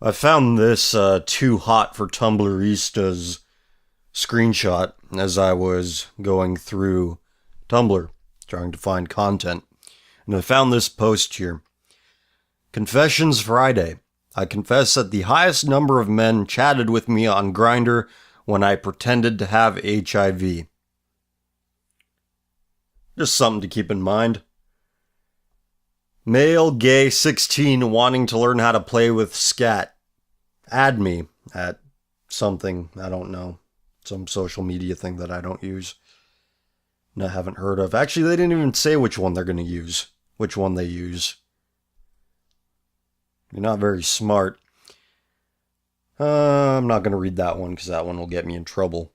I found this too hot for Tumblristas screenshot as I was going through Tumblr trying to find content. And I found this post here. Confessions Friday. I confess that the highest number of men chatted with me on Grindr when I pretended to have HIV. Just something to keep in mind. Male, gay, 16, wanting to learn how to play with scat. Add me at something, I don't know. Some social media thing that I don't use. And I haven't heard of. Actually, they didn't even say which one they're going to use. Which one they use. You're not very smart. I'm not going to read that one because that one will get me in trouble.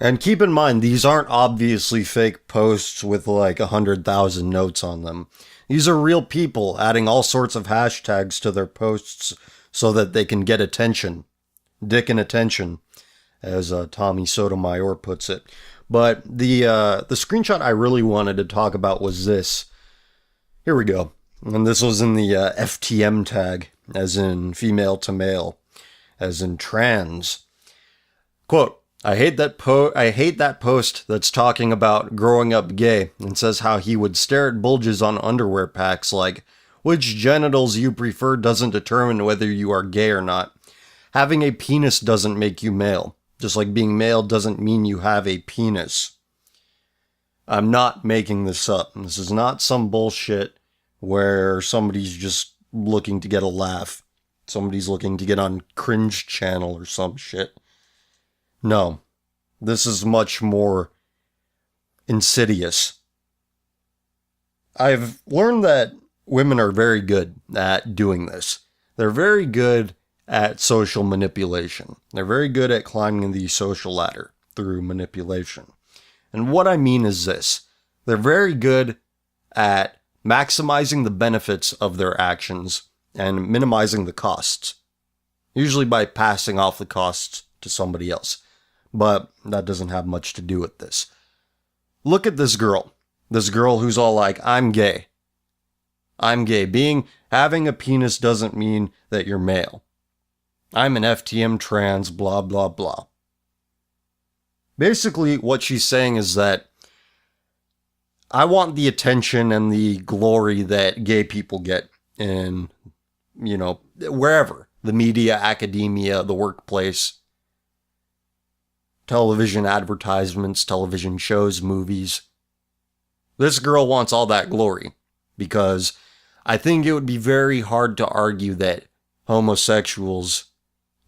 And keep in mind, these aren't obviously fake posts with like 100,000 notes on them. These are real people adding all sorts of hashtags to their posts so that they can get attention. Dick and attention, as Tommy Sotomayor puts it. But the screenshot I really wanted to talk about was this. Here we go. And this was in the FTM tag, as in female to male, as in trans. Quote, I hate that post that's talking about growing up gay and says how he would stare at bulges on underwear packs like, which genitals you prefer doesn't determine whether you are gay or not. Having a penis doesn't make you male, just like being male doesn't mean you have a penis. I'm not making this up. This is not some bullshit where somebody's just looking to get a laugh. Somebody's looking to get on Cringe Channel or some shit. No, this is much more insidious. I've learned that women are very good at doing this. They're very good at social manipulation. They're very good at climbing the social ladder through manipulation. And what I mean is this. They're very good at maximizing the benefits of their actions and minimizing the costs. Usually by passing off the costs to somebody else. But that doesn't have much to do with this. Look at this girl. This girl who's all like, I'm gay. I'm gay. Having a penis doesn't mean that you're male. I'm an FTM trans, blah, blah, blah. Basically, what she's saying is that I want the attention and the glory that gay people get in, wherever. The media, academia, the workplace, television advertisements, television shows, movies. This girl wants all that glory because I think it would be very hard to argue that homosexuals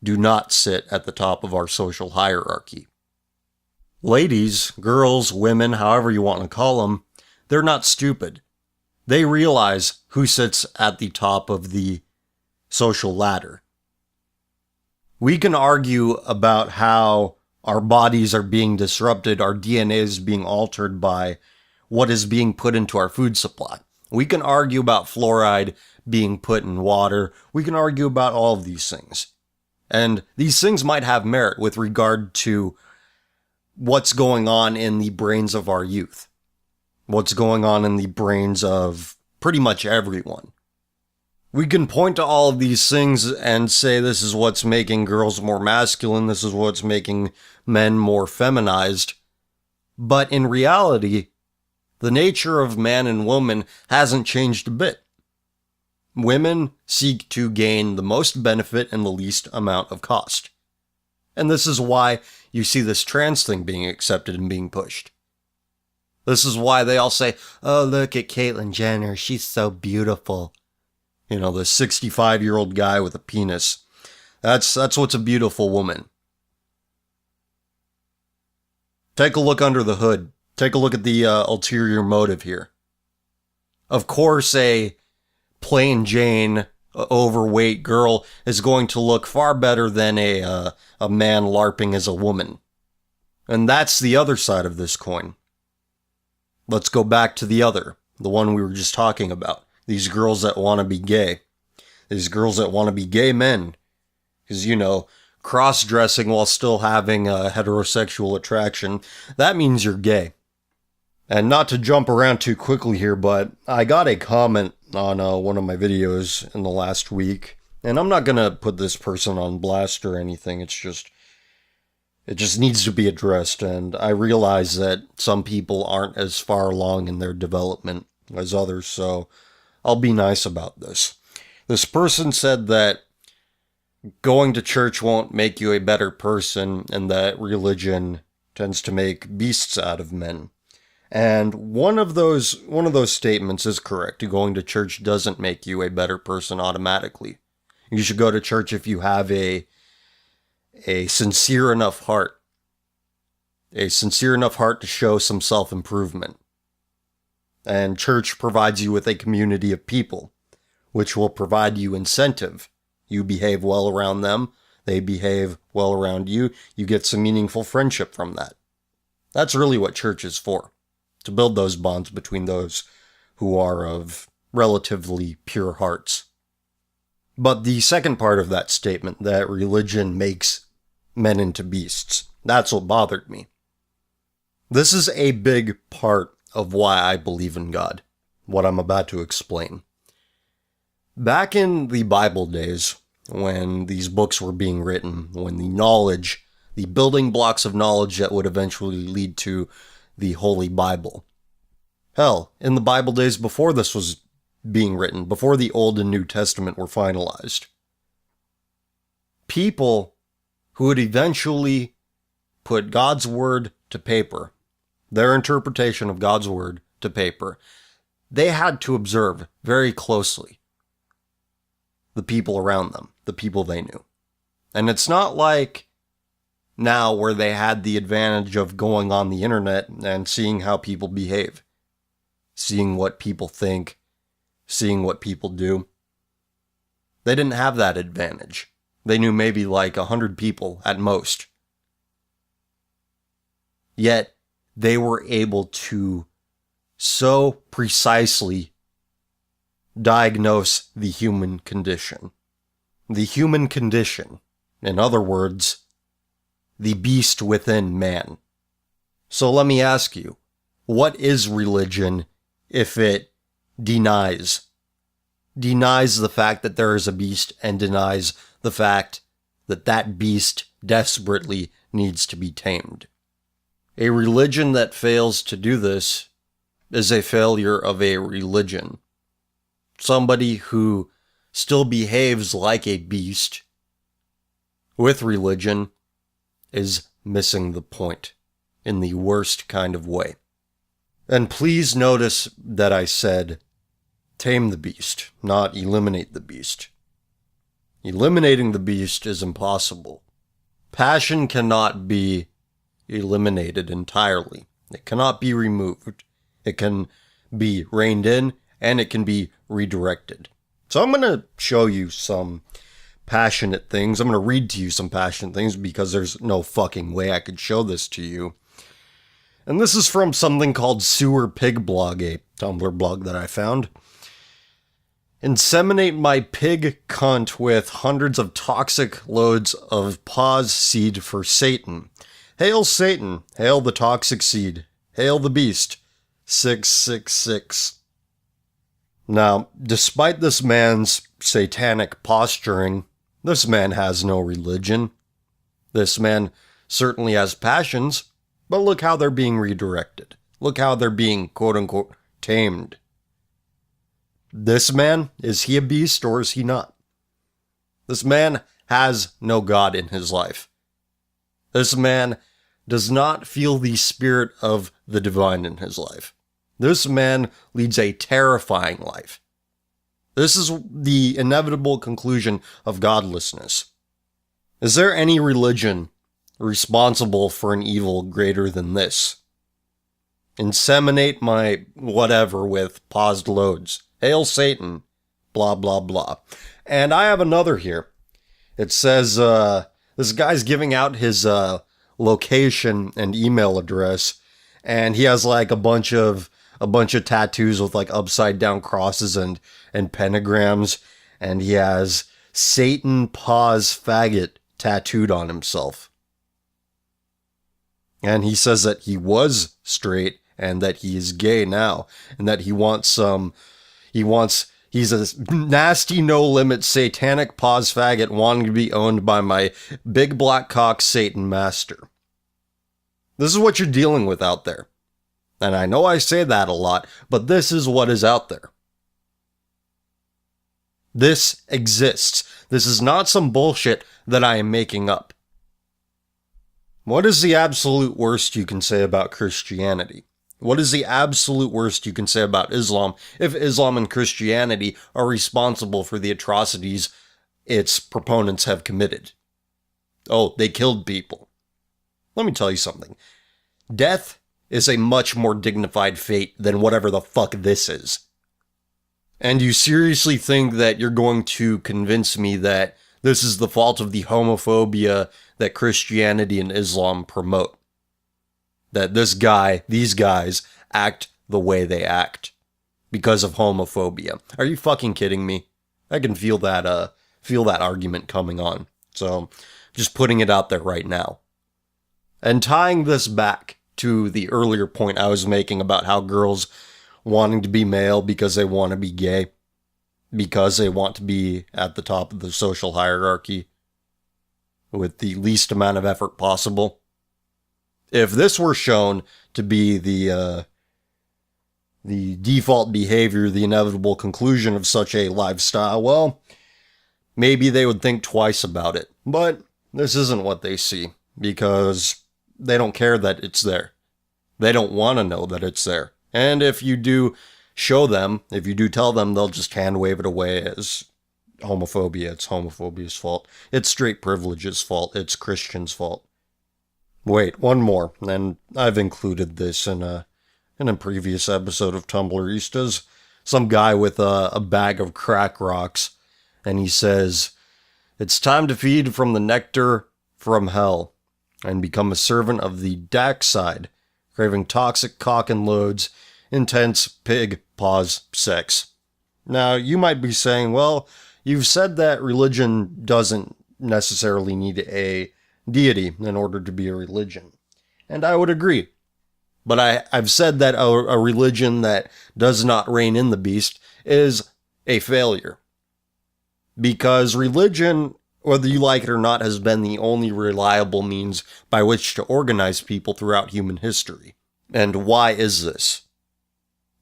do not sit at the top of our social hierarchy. Ladies, girls, women, however you want to call them, they're not stupid. They realize who sits at the top of the social ladder. We can argue about how our bodies are being disrupted, our DNA is being altered by what is being put into our food supply. We can argue about fluoride being put in water. We can argue about all of these things. And these things might have merit with regard to what's going on in the brains of our youth. What's going on in the brains of pretty much everyone. We can point to all of these things and say this is what's making girls more masculine, this is what's making men more feminized. But in reality, the nature of man and woman hasn't changed a bit. Women seek to gain the most benefit and the least amount of cost. And this is why you see this trans thing being accepted and being pushed. This is why they all say, oh, look at Caitlyn Jenner, she's so beautiful. The 65-year-old guy with a penis. That's what's a beautiful woman. Take a look under the hood. Take a look at the ulterior motive here. Of course, a plain Jane, overweight girl is going to look far better than a man LARPing as a woman. And that's the other side of this coin. Let's go back to the one we were just talking about. These girls that want to be gay. These girls that want to be gay men. Because, cross-dressing while still having a heterosexual attraction, that means you're gay. And not to jump around too quickly here, but I got a comment on one of my videos in the last week And I'm not gonna put this person on blast or anything, it just needs to be addressed, and I realize that some people aren't as far along in their development as others, so I'll be nice about this. This person said that going to church won't make you a better person, and that religion tends to make beasts out of men. And one of those statements is correct. Going to church doesn't make you a better person automatically. You should go to church if you have a sincere enough heart. A sincere enough heart to show some self-improvement. And church provides you with a community of people, which will provide you incentive. You behave well around them, they behave well around you, you get some meaningful friendship from that. That's really what church is for, to build those bonds between those who are of relatively pure hearts. But the second part of that statement, that religion makes men into beasts, that's what bothered me. This is a big part of why I believe in God, what I'm about to explain. Back in the Bible days, when these books were being written, when the building blocks of knowledge that would eventually lead to the Holy Bible. Hell, in the Bible days before this was being written, before the Old and New Testament were finalized, people who would eventually put God's word to paper, their interpretation of God's word to paper, they had to observe very closely the people around them, the people they knew. And it's not like now where they had the advantage of going on the internet and seeing how people behave, seeing what people think, seeing what people do. They didn't have that advantage. They knew maybe like 100 people at most. Yet they were able to so precisely diagnose the human condition. The human condition, in other words, the beast within man. So let me ask you, what is religion if it denies the fact that there is a beast and denies the fact that that beast desperately needs to be tamed? A religion that fails to do this is a failure of a religion. Somebody who still behaves like a beast with religion is missing the point in the worst kind of way. And please notice that I said tame the beast, not eliminate the beast. Eliminating the beast is impossible. Passion cannot be eliminated entirely. It cannot be removed. It can be reined in, and it can be redirected. So I'm going to show you some passionate things. I'm going to read to you some passionate things because there's no fucking way I could show this to you. And this is from something called Sewer Pig Blog, a Tumblr blog that I found. Inseminate my pig cunt with hundreds of toxic loads of POZ seed for Satan. Hail Satan, hail the toxic seed, hail the beast. 666. Now, despite this man's satanic posturing, this man has no religion. This man certainly has passions, but look how they're being redirected. Look how they're being, quote-unquote, tamed. This man, is he a beast or is he not? This man has no God in his life. This man does not feel the spirit of the divine in his life. This man leads a terrifying life. This is the inevitable conclusion of godlessness. Is there any religion responsible for an evil greater than this? Inseminate my whatever with paused loads. Hail Satan. Blah, blah, blah. And I have another here. It says, this guy's giving out his location and email address, and he has like a bunch of tattoos with like upside down crosses and pentagrams, and he has Satan Paws Faggot tattooed on himself. And he says that he was straight and that he is gay now, and that he wants He's a nasty, no-limit, satanic POZ faggot wanting to be owned by my big black cock Satan master. This is what you're dealing with out there. And I know I say that a lot, but this is what is out there. This exists. This is not some bullshit that I am making up. What is the absolute worst you can say about Christianity? What is the absolute worst you can say about Islam if Islam and Christianity are responsible for the atrocities its proponents have committed? Oh, they killed people. Let me tell you something. Death is a much more dignified fate than whatever the fuck this is. And you seriously think that you're going to convince me that this is the fault of the homophobia that Christianity and Islam promote? That these guys act the way they act because of homophobia? Are you fucking kidding me? I can feel that argument coming on. So, just putting it out there right now. And tying this back to the earlier point I was making about how girls wanting to be male because they want to be gay, because they want to be at the top of the social hierarchy with the least amount of effort possible. If this were shown to be the default behavior, the inevitable conclusion of such a lifestyle, well, maybe they would think twice about it. But this isn't what they see, because they don't care that it's there. They don't want to know that it's there. And if you do show them, if you do tell them, they'll just hand wave it away as homophobia. It's homophobia's fault. It's straight privilege's fault. It's Christians' fault. Wait, one more, and I've included this in a previous episode of Tumbleristas. Some guy with a bag of crack rocks, and he says, "It's time to feed from the nectar from hell, and become a servant of the dark side, craving toxic cock and loads, intense pig POZ sex." Now, you might be saying, well, you've said that religion doesn't necessarily need a deity in order to be a religion. And I would agree. But I've said that a religion that does not rein in the beast is a failure. Because religion, whether you like it or not, has been the only reliable means by which to organize people throughout human history. And why is this?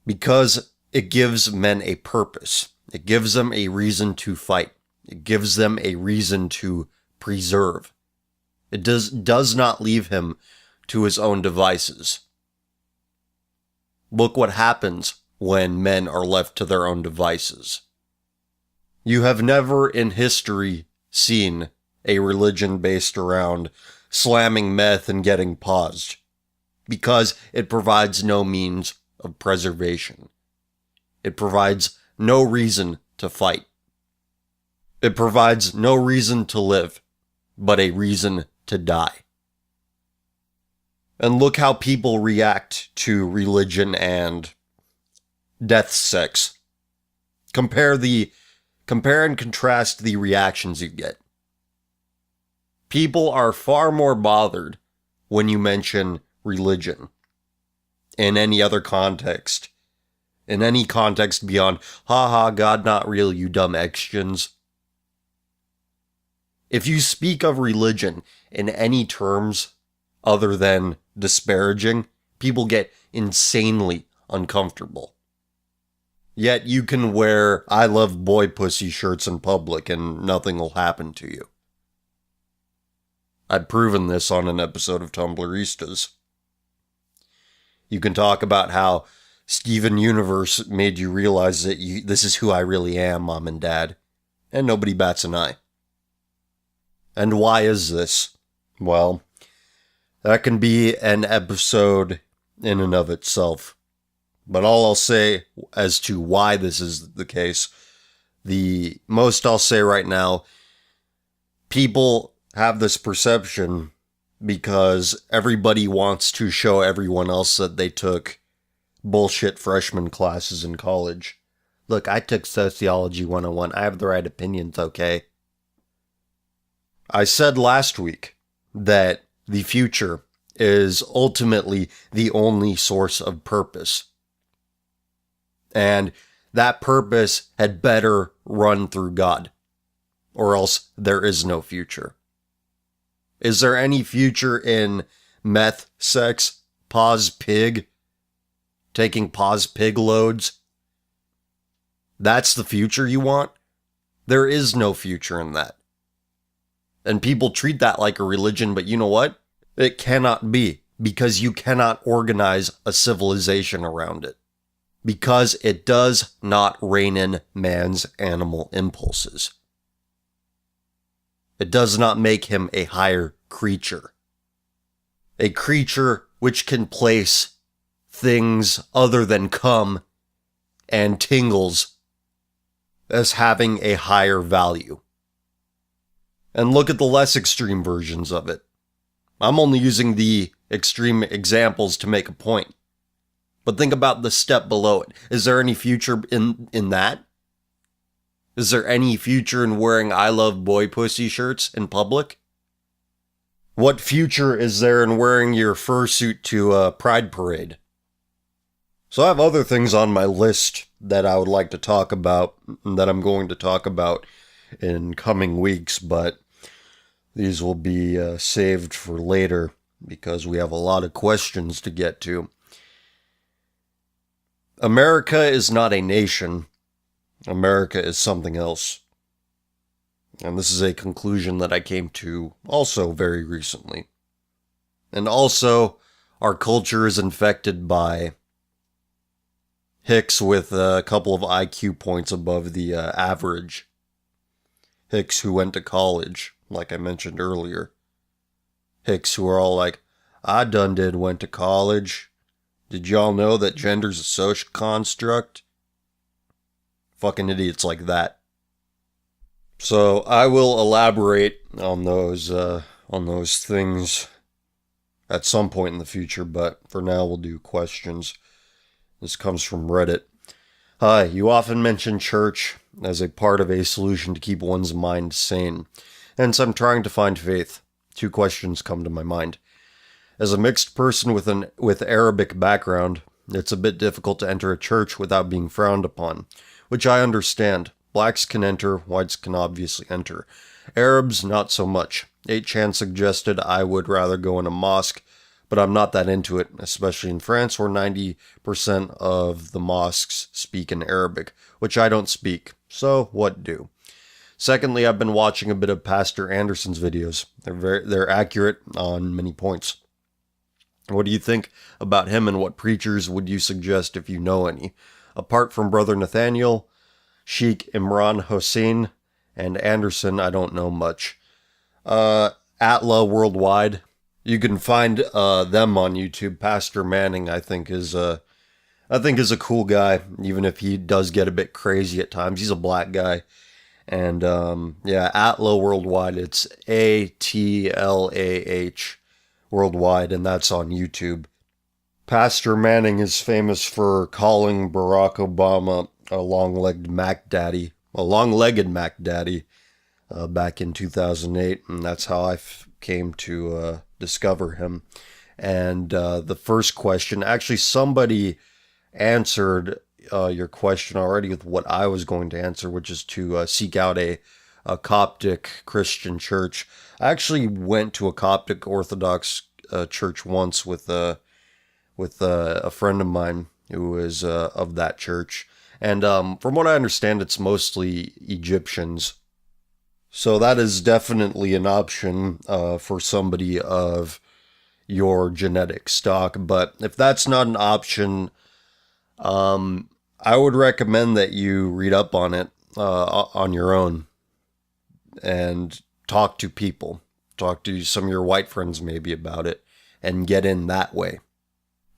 Because it gives men a purpose. It gives them a reason to fight. It gives them a reason to preserve. It does not leave him to his own devices. Look what happens when men are left to their own devices. You have never in history seen a religion based around slamming meth and getting paused, because it provides no means of preservation. It provides no reason to fight. It provides no reason to live, but a reason to die. And look how people react to religion and death sex. Compare and contrast the reactions you get. People are far more bothered when you mention religion in any other context. In any context beyond, haha, God not real, you dumb Xgens. If you speak of religion in any terms other than disparaging, people get insanely uncomfortable. Yet you can wear "I love boy pussy" shirts in public and nothing will happen to you. I've proven this on an episode of Tumbleristas. You can talk about how Steven Universe made you realize that this is who I really am, Mom and Dad, and nobody bats an eye. And why is this? Well, that can be an episode in and of itself. But all I'll say as to why this is the case, the most I'll say right now, people have this perception because everybody wants to show everyone else that they took bullshit freshman classes in college. Look, I took Sociology 101. I have the right opinions, okay? I said last week that the future is ultimately the only source of purpose. And that purpose had better run through God, or else there is no future. Is there any future in meth, sex, POZ pig, taking POZ pig loads? That's the future you want? There is no future in that. And people treat that like a religion, but you know what? It cannot be, because you cannot organize a civilization around it. Because it does not rein in man's animal impulses. It does not make him a higher creature. A creature which can place things other than cum and tingles as having a higher value. And look at the less extreme versions of it. I'm only using the extreme examples to make a point. But think about the step below it. Is there any future in that? Is there any future in wearing I love boy pussy shirts in public? What future is there in wearing your fursuit to a pride parade? So I have other things on my list that I would like to talk about, that I'm going to talk about in coming weeks, but these will be saved for later because we have a lot of questions to get to. America is not a nation. America is something else. And this is a conclusion that I came to also very recently. And also, our culture is infected by hicks with a couple of IQ points above the average. Hicks who went to college, like I mentioned earlier. Hicks who are all like, I done went to college. Did y'all know that gender's a social construct? Fucking idiots like that. So I will elaborate on those things at some point in the future, but for now we'll do questions. This comes from Reddit. Hi, you often mention church as a part of a solution to keep one's mind sane. Hence, I'm trying to find faith. 2 questions come to my mind. As a mixed person with Arabic background, it's a bit difficult to enter a church without being frowned upon, which I understand. Blacks can enter, whites can obviously enter. Arabs, not so much. 8chan suggested I would rather go in a mosque, but I'm not that into it, especially in France where 90% of the mosques speak in Arabic, which I don't speak, so what do? Secondly, I've been watching a bit of Pastor Anderson's videos. They're accurate on many points. What do you think about him, and what preachers would you suggest if you know any? Apart from Brother Nathaniel, Sheikh Imran Hossein, and Anderson, I don't know much. Atla Worldwide, you can find them on YouTube. Pastor Manning, I think is a cool guy, even if he does get a bit crazy at times. He's a black guy. And yeah, Atla Worldwide, it's ATLAH Worldwide, and that's on YouTube. Pastor Manning is famous for calling Barack Obama a long-legged Mac Daddy, back in 2008, and that's how I came to discover him. And the first question, actually somebody answered your question already with what I was going to answer, which is to seek out a Coptic Christian church. I actually went to a Coptic Orthodox church once with a friend of mine who is of that church. And from what I understand, it's mostly Egyptians. So that is definitely an option for somebody of your genetic stock. But if that's not an option, I would recommend that you read up on it on your own and talk to people. Talk to some of your white friends maybe about it and get in that way.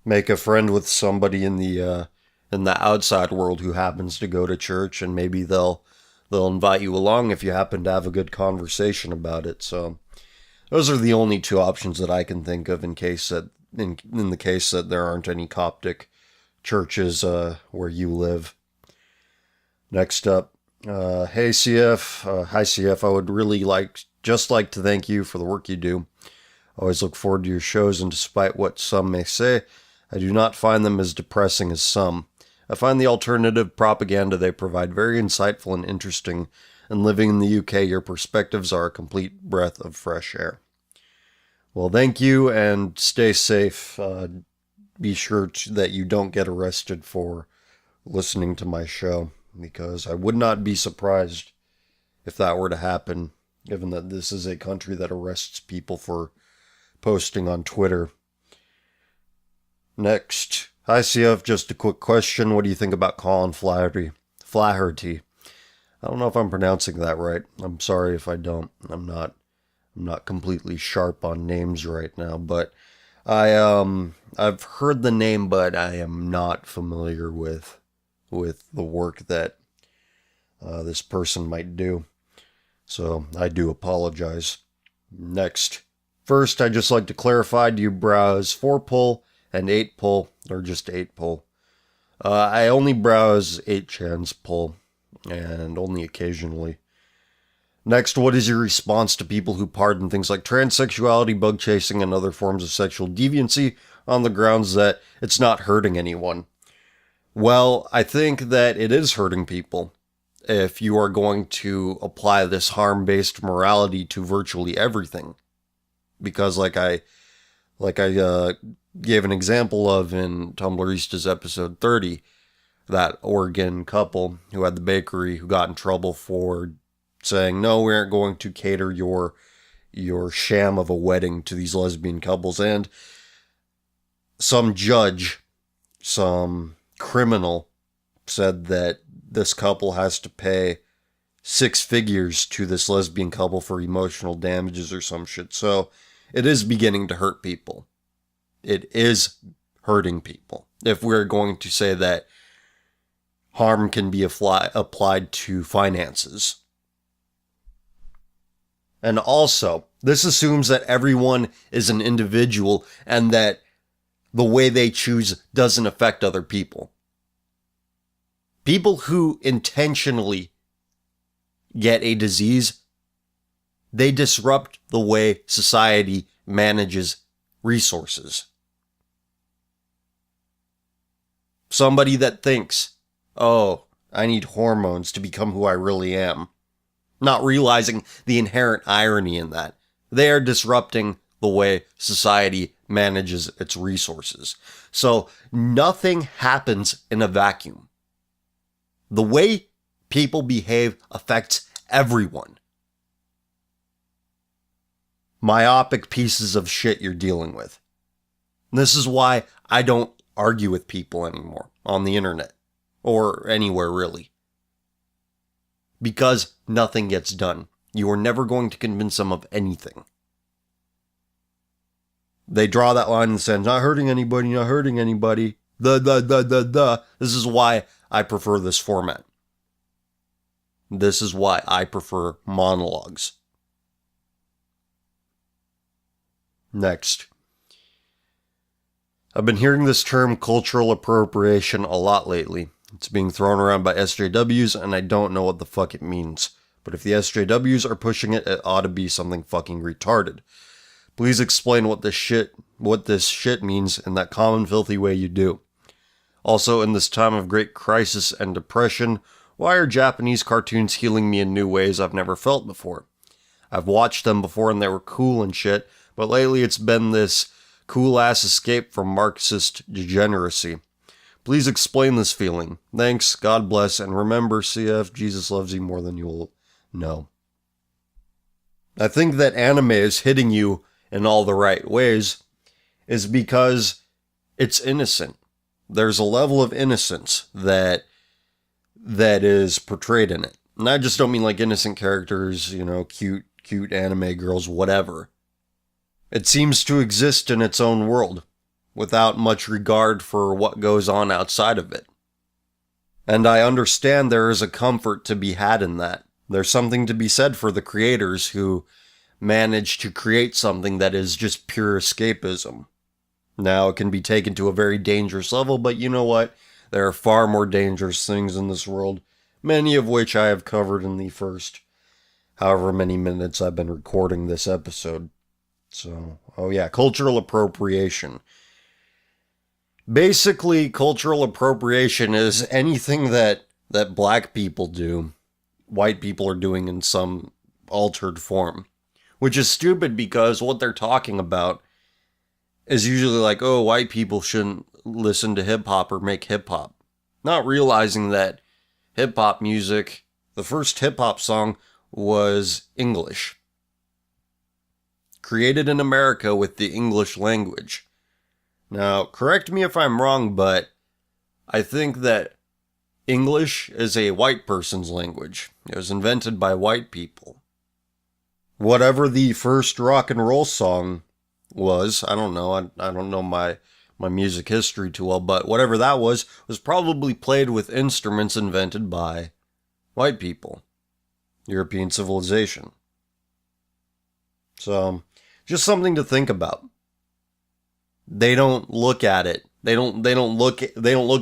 Make a friend with somebody in the outside world who happens to go to church, and maybe they'll invite you along if you happen to have a good conversation about it. So those are the only 2 options that I can think of in the case that there aren't any Coptic churches where you live. Next up, hey CF, hi CF, I would really like to thank you for the work you do. I always look forward to your shows, and despite what some may say, I do not find them as depressing as some. I find the alternative propaganda they provide very insightful and interesting, and living in the UK, your perspectives are a complete breath of fresh air. Well, thank you, and stay safe. Be sure that you don't get arrested for listening to my show, because I would not be surprised if that were to happen, given that this is a country that arrests people for posting on Twitter. Next, hi CF, just a quick question. What do you think about Colin Flaherty? I don't know if I'm pronouncing that right. I'm sorry if I don't. I'm not completely sharp on names right now, but I've heard the name, but I am not familiar with the work that this person might do. So I do apologize. Next. First, I'd just like to clarify, do you browse 4pull and 8pull, or just 8pull? I only browse 8chan's pull, and only occasionally. Next, what is your response to people who pardon things like transsexuality, bug chasing, and other forms of sexual deviancy on the grounds that it's not hurting anyone? Well, I think that it is hurting people if you are going to apply this harm-based morality to virtually everything. Because like I gave an example of in Tumblrista's episode 30, that Oregon couple who had the bakery who got in trouble for saying, no, we aren't going to cater your sham of a wedding to these lesbian couples. And some judge, some criminal, said that this couple has to pay 6 figures to this lesbian couple for emotional damages or some shit. So it is beginning to hurt people. It is hurting people. If we're going to say that harm can be applied to finances. And also, this assumes that everyone is an individual and that the way they choose doesn't affect other people. People who intentionally get a disease, they disrupt the way society manages resources. Somebody that thinks, oh, I need hormones to become who I really am, not realizing the inherent irony in that. They are disrupting the way society manages its resources. So nothing happens in a vacuum. The way people behave affects everyone. Myopic pieces of shit you're dealing with. This is why I don't argue with people anymore on the internet or anywhere really. Because nothing gets done. You are never going to convince them of anything. They draw that line and say, not hurting anybody, not hurting anybody. This is why I prefer this format. This is why I prefer monologues. Next. I've been hearing this term cultural appropriation a lot lately. It's being thrown around by SJWs and I don't know what the fuck it means. But if the SJWs are pushing it, it ought to be something fucking retarded. Please explain what this shit means in that common filthy way you do. Also, in this time of great crisis and depression, why are Japanese cartoons healing me in new ways I've never felt before? I've watched them before and they were cool and shit, but lately it's been this cool-ass escape from Marxist degeneracy. Please explain this feeling. Thanks, God bless, and remember, CF, Jesus loves you more than you will know. I think that anime is hitting you in all the right ways is because it's innocent. There's a level of innocence that is portrayed in it. And I just don't mean like innocent characters, cute anime girls, whatever. It seems to exist in its own world, without much regard for what goes on outside of it. And I understand there is a comfort to be had in that. There's something to be said for the creators who manage to create something that is just pure escapism. Now, it can be taken to a very dangerous level, but you know what? There are far more dangerous things in this world, many of which I have covered in the first however many minutes I've been recording this episode. So, cultural appropriation. Basically, cultural appropriation is anything that black people do, white people are doing in some altered form. Which is stupid because what they're talking about is usually like, oh, white people shouldn't listen to hip hop or make hip hop. Not realizing that hip hop music, the first hip hop song was English. Created in America with the English language. Now, correct me if I'm wrong, but I think that English is a white person's language. It was invented by white people. Whatever the first rock and roll song was, I don't know. I don't know my music history too well, but whatever that was probably played with instruments invented by white people. European civilization. So, just something to think about. They don't look at it. They don't look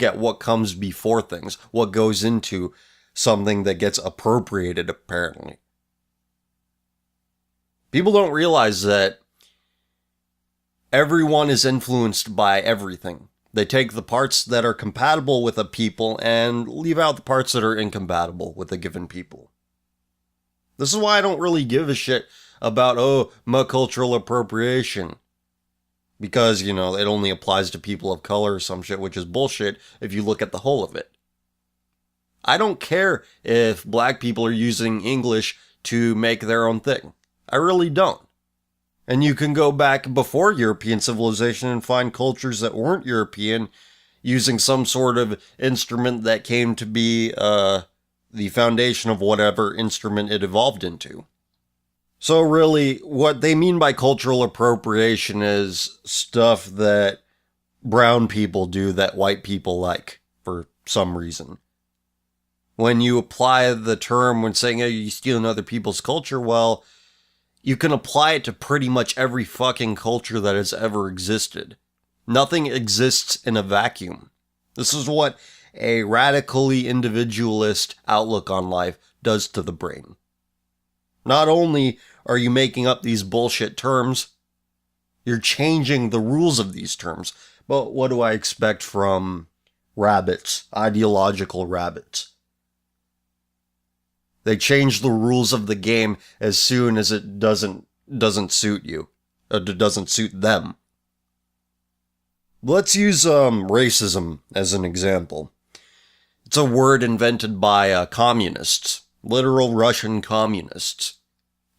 at what comes before things, what goes into something that gets appropriated apparently. People don't realize that everyone is influenced by everything. They take the parts that are compatible with a people and leave out the parts that are incompatible with a given people. This is why I don't really give a shit about, cultural appropriation. Because, it only applies to people of color or some shit, which is bullshit if you look at the whole of it. I don't care if black people are using English to make their own thing. I really don't. And you can go back before European civilization and find cultures that weren't European using some sort of instrument that came to be the foundation of whatever instrument it evolved into. So really, what they mean by cultural appropriation is stuff that brown people do that white people like for some reason. When you apply the term when saying, hey, you're stealing other people's culture, well, you can apply it to pretty much every fucking culture that has ever existed. Nothing exists in a vacuum. This is what a radically individualist outlook on life does to the brain. Not only are you making up these bullshit terms, you're changing the rules of these terms. But what do I expect from rabbits, ideological rabbits? They change the rules of the game as soon as it doesn't suit you. It doesn't suit them. Let's use racism as an example. It's a word invented by communists, literal Russian communists.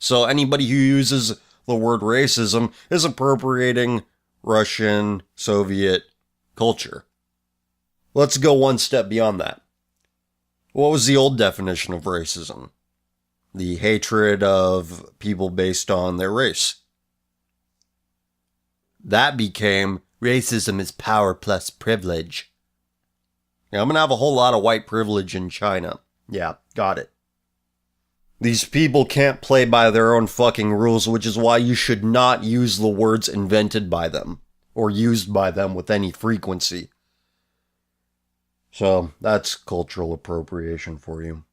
So anybody who uses the word racism is appropriating Russian, Soviet culture. Let's go one step beyond that. What was the old definition of racism? The hatred of people based on their race. That became racism is power plus privilege. Now, I'm going to have a whole lot of white privilege in China. Yeah, got it. These people can't play by their own fucking rules, which is why you should not use the words invented by them or used by them with any frequency. So, that's cultural appropriation for you.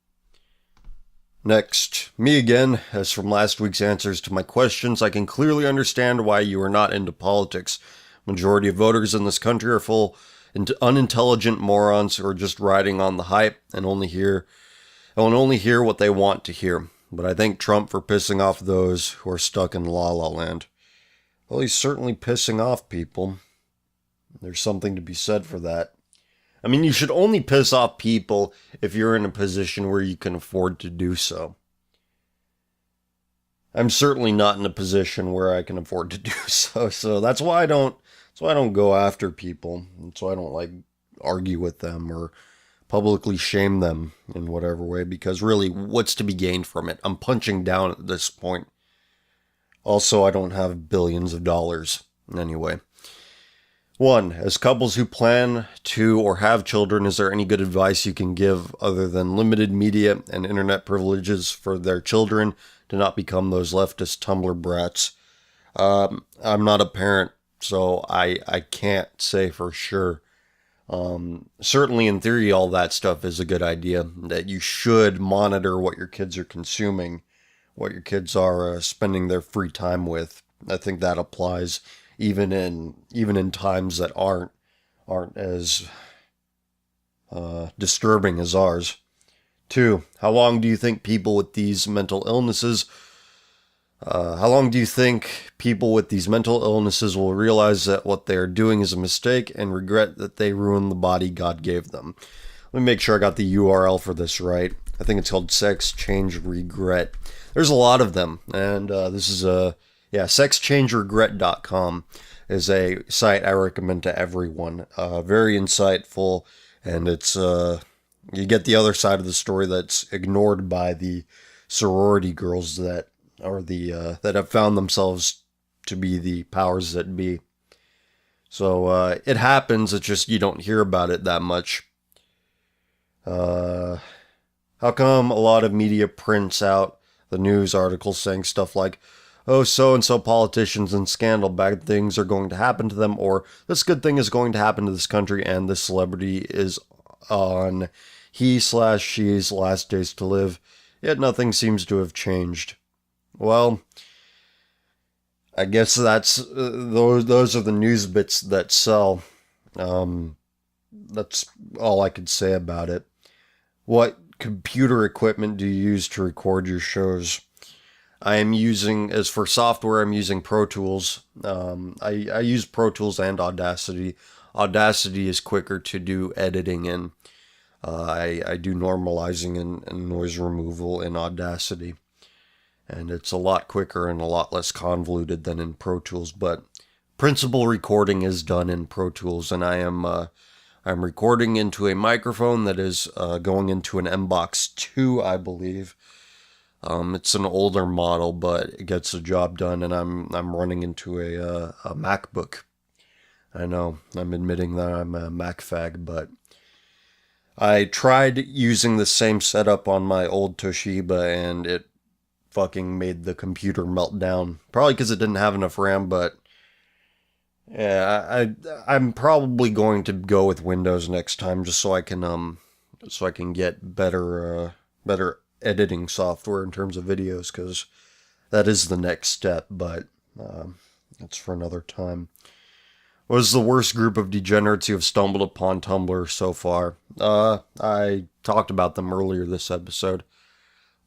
Next, me again. As from last week's answers to my questions, I can clearly understand why you are not into politics. Majority of voters in this country are full unintelligent morons who are just riding on the hype and only hear what they want to hear. But I thank Trump for pissing off those who are stuck in La La Land. Well, he's certainly pissing off people. There's something to be said for that. I mean, you should only piss off people if you're in a position where you can afford to do so. I'm certainly not in a position where I can afford to do so. So that's why I don't go after people. That's why I don't argue with them or publicly shame them in whatever way, because really, what's to be gained from it? I'm punching down at this point. Also, I don't have billions of dollars. Anyway. 1. As couples who plan to or have children, is there any good advice you can give other than limited media and internet privileges for their children to not become those leftist Tumblr brats? I'm not a parent, so I can't say for sure. Certainly in theory, all that stuff is a good idea, that you should monitor what your kids are consuming, what your kids are spending their free time with. I think that applies even in times that aren't aren't as disturbing as ours. 2. How long do you think people with these mental illnesses will realize that what they are doing is a mistake and regret that they ruined the body God gave them? Let me make sure I got the URL for this right. I think it's called Sex Change Regret. There's a lot of them, and this is sexchangeregret.com is a site I recommend to everyone. Very insightful, and it's you get the other side of the story that's ignored by the sorority girls that are that have found themselves to be the powers that be. So it happens. It's just you don't hear about it that much. How come a lot of media prints out the news articles saying stuff like, oh, so-and-so politicians in scandal, bad things are going to happen to them, or this good thing is going to happen to this country, and this celebrity is on he/she's last days to live, yet nothing seems to have changed? Well, I guess that's those are the news bits that sell. That's all I could say about it. What computer equipment do you use to record your shows? I am using, as for software, I'm using Pro Tools. I use Pro Tools and Audacity. Audacity is quicker to do editing in. I do normalizing and noise removal in Audacity. And it's a lot quicker and a lot less convoluted than in Pro Tools. But principal recording is done in Pro Tools, and I'm recording into a microphone that is going into an MBox 2, I believe. It's an older model, but it gets the job done, and I'm running into a MacBook. I know, I'm admitting that I'm a Mac fag, but I tried using the same setup on my old Toshiba, and it fucking made the computer melt down. Probably because it didn't have enough RAM, but yeah, I'm probably going to go with Windows next time, just so I can get better editing software in terms of videos, because that is the next step. But that's for another time. What is the worst group of degenerates you have stumbled upon Tumblr so far? I talked about them earlier this episode.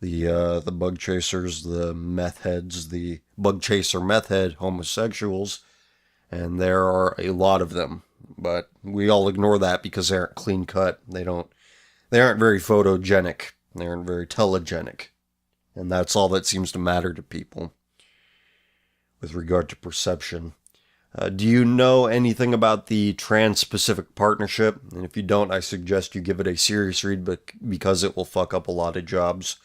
The bug chasers, the meth heads, the bug chaser meth head homosexuals. And there are a lot of them, but we all ignore that because they aren't clean cut. They aren't very photogenic. They aren't very telegenic. And that's all that seems to matter to people with regard to perception. Do you know anything about the Trans-Pacific Partnership? And if you don't, I suggest you give it a serious read, because it will fuck up a lot of jobs.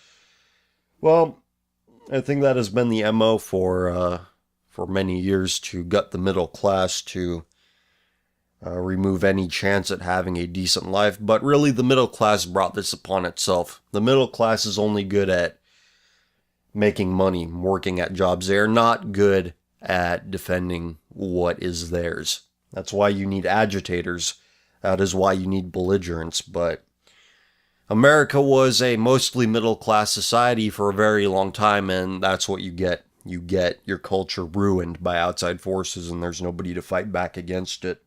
Well, I think that has been the MO for many years, to gut the middle class, to remove any chance at having a decent life. But really, the middle class brought this upon itself. The middle class is only good at making money, working at jobs. They are not good at defending what is theirs. That's why you need agitators. That is why you need belligerents. But America was a mostly middle-class society for a very long time, and that's what you get. You get your culture ruined by outside forces, and there's nobody to fight back against it.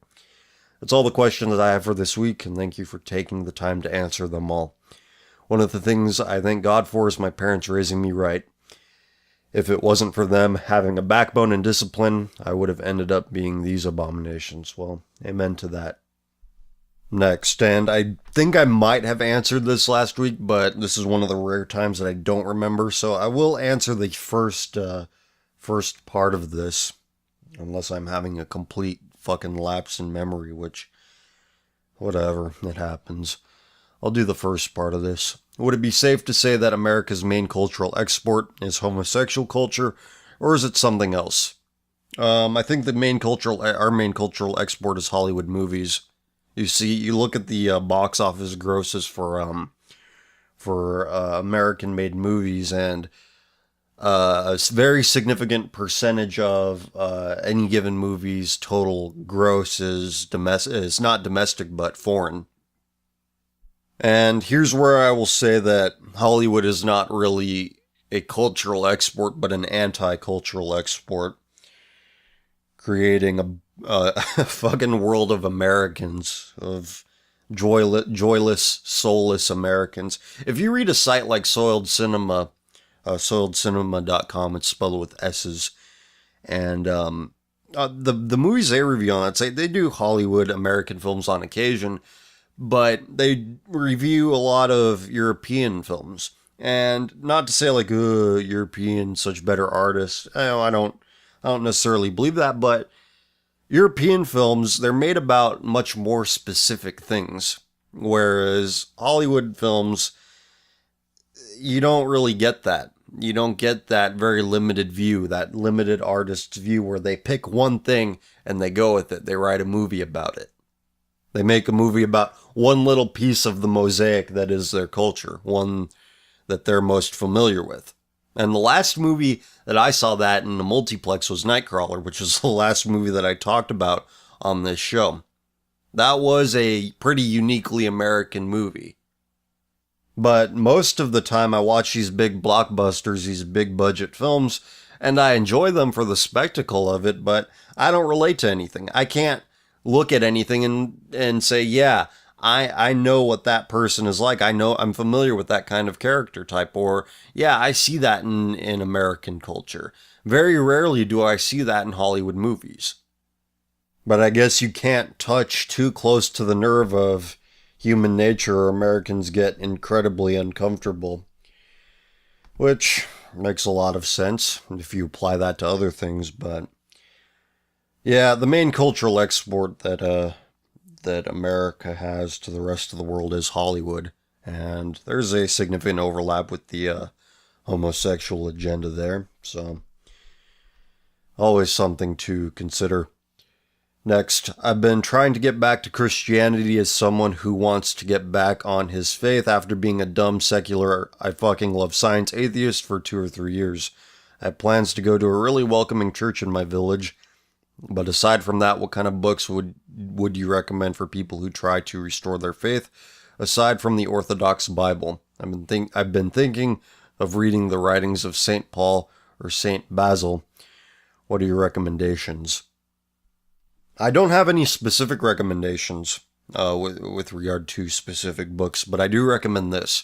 That's all the questions that I have for this week, and thank you for taking the time to answer them all. One of the things I thank God for is my parents raising me right. If it wasn't for them having a backbone and discipline, I would have ended up being these abominations. Well, amen to that. Next, and I think I might have answered this last week, but this is one of the rare times that I don't remember, so I will answer the first part of this, unless I'm having a complete fucking lapse in memory, which, whatever, it happens. I'll do the first part of this. Would it be safe to say that America's main cultural export is homosexual culture, or is it something else? I think our main cultural export is Hollywood movies. You see, you look at the box office grosses for American-made movies, and a very significant percentage of any given movie's total gross is not domestic but foreign. And here's where I will say that Hollywood is not really a cultural export, but an anti-cultural export, creating a fucking world of Americans, of joyless, soulless Americans. If you read a site like Soiled Cinema, soiledcinema.com, it's spelled with S's, and the movies they review on that site, they do Hollywood American films on occasion, but they review a lot of European films. And not to say like, European, such better artists. I don't necessarily believe that, but European films, they're made about much more specific things. Whereas Hollywood films, you don't really get that. You don't get that very limited view, that limited artist's view where they pick one thing and they go with it. They write a movie about it. They make a movie about one little piece of the mosaic that is their culture, one that they're most familiar with. And the last movie that I saw that in the multiplex was Nightcrawler, which is the last movie that I talked about on this show. That was a pretty uniquely American movie. But most of the time I watch these big blockbusters, these big budget films, and I enjoy them for the spectacle of it, but I don't relate to anything. I can't look at anything and say, yeah, I know what that person is like. I'm familiar with that kind of character type. Or, yeah, I see that in American culture. Very rarely do I see that in Hollywood movies. But I guess you can't touch too close to the nerve of human nature or Americans get incredibly uncomfortable. Which makes a lot of sense if you apply that to other things, but yeah, the main cultural export that America has to the rest of the world is Hollywood, and there's a significant overlap with the homosexual agenda there, so always something to consider. Next, I've been trying to get back to Christianity as someone who wants to get back on his faith after being a dumb, secular, I fucking love science atheist for 2 or 3 years. I have plans to go to a really welcoming church in my village, but aside from that, what kind of books would you recommend for people who try to restore their faith, aside from the Orthodox Bible? I've been thinking of reading the writings of St. Paul or St. Basil. What are your recommendations? I don't have any specific recommendations with regard to specific books, but I do recommend this.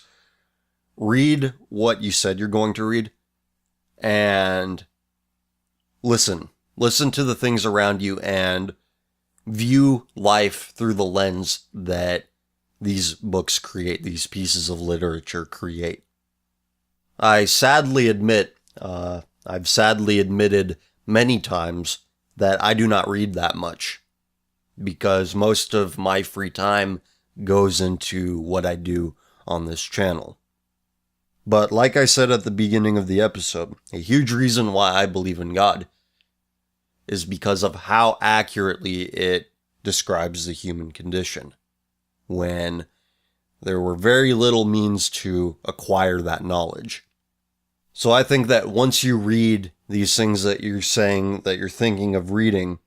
Read what you said you're going to read, and listen. Listen to the things around you and view life through the lens that these books create, these pieces of literature create. I sadly admit, I've sadly admitted many times that I do not read that much, because most of my free time goes into what I do on this channel. But like I said at the beginning of the episode, a huge reason why I believe in God is because of how accurately it describes the human condition, when there were very little means to acquire that knowledge. So I think that once you read these things that you're saying that you're thinking of reading,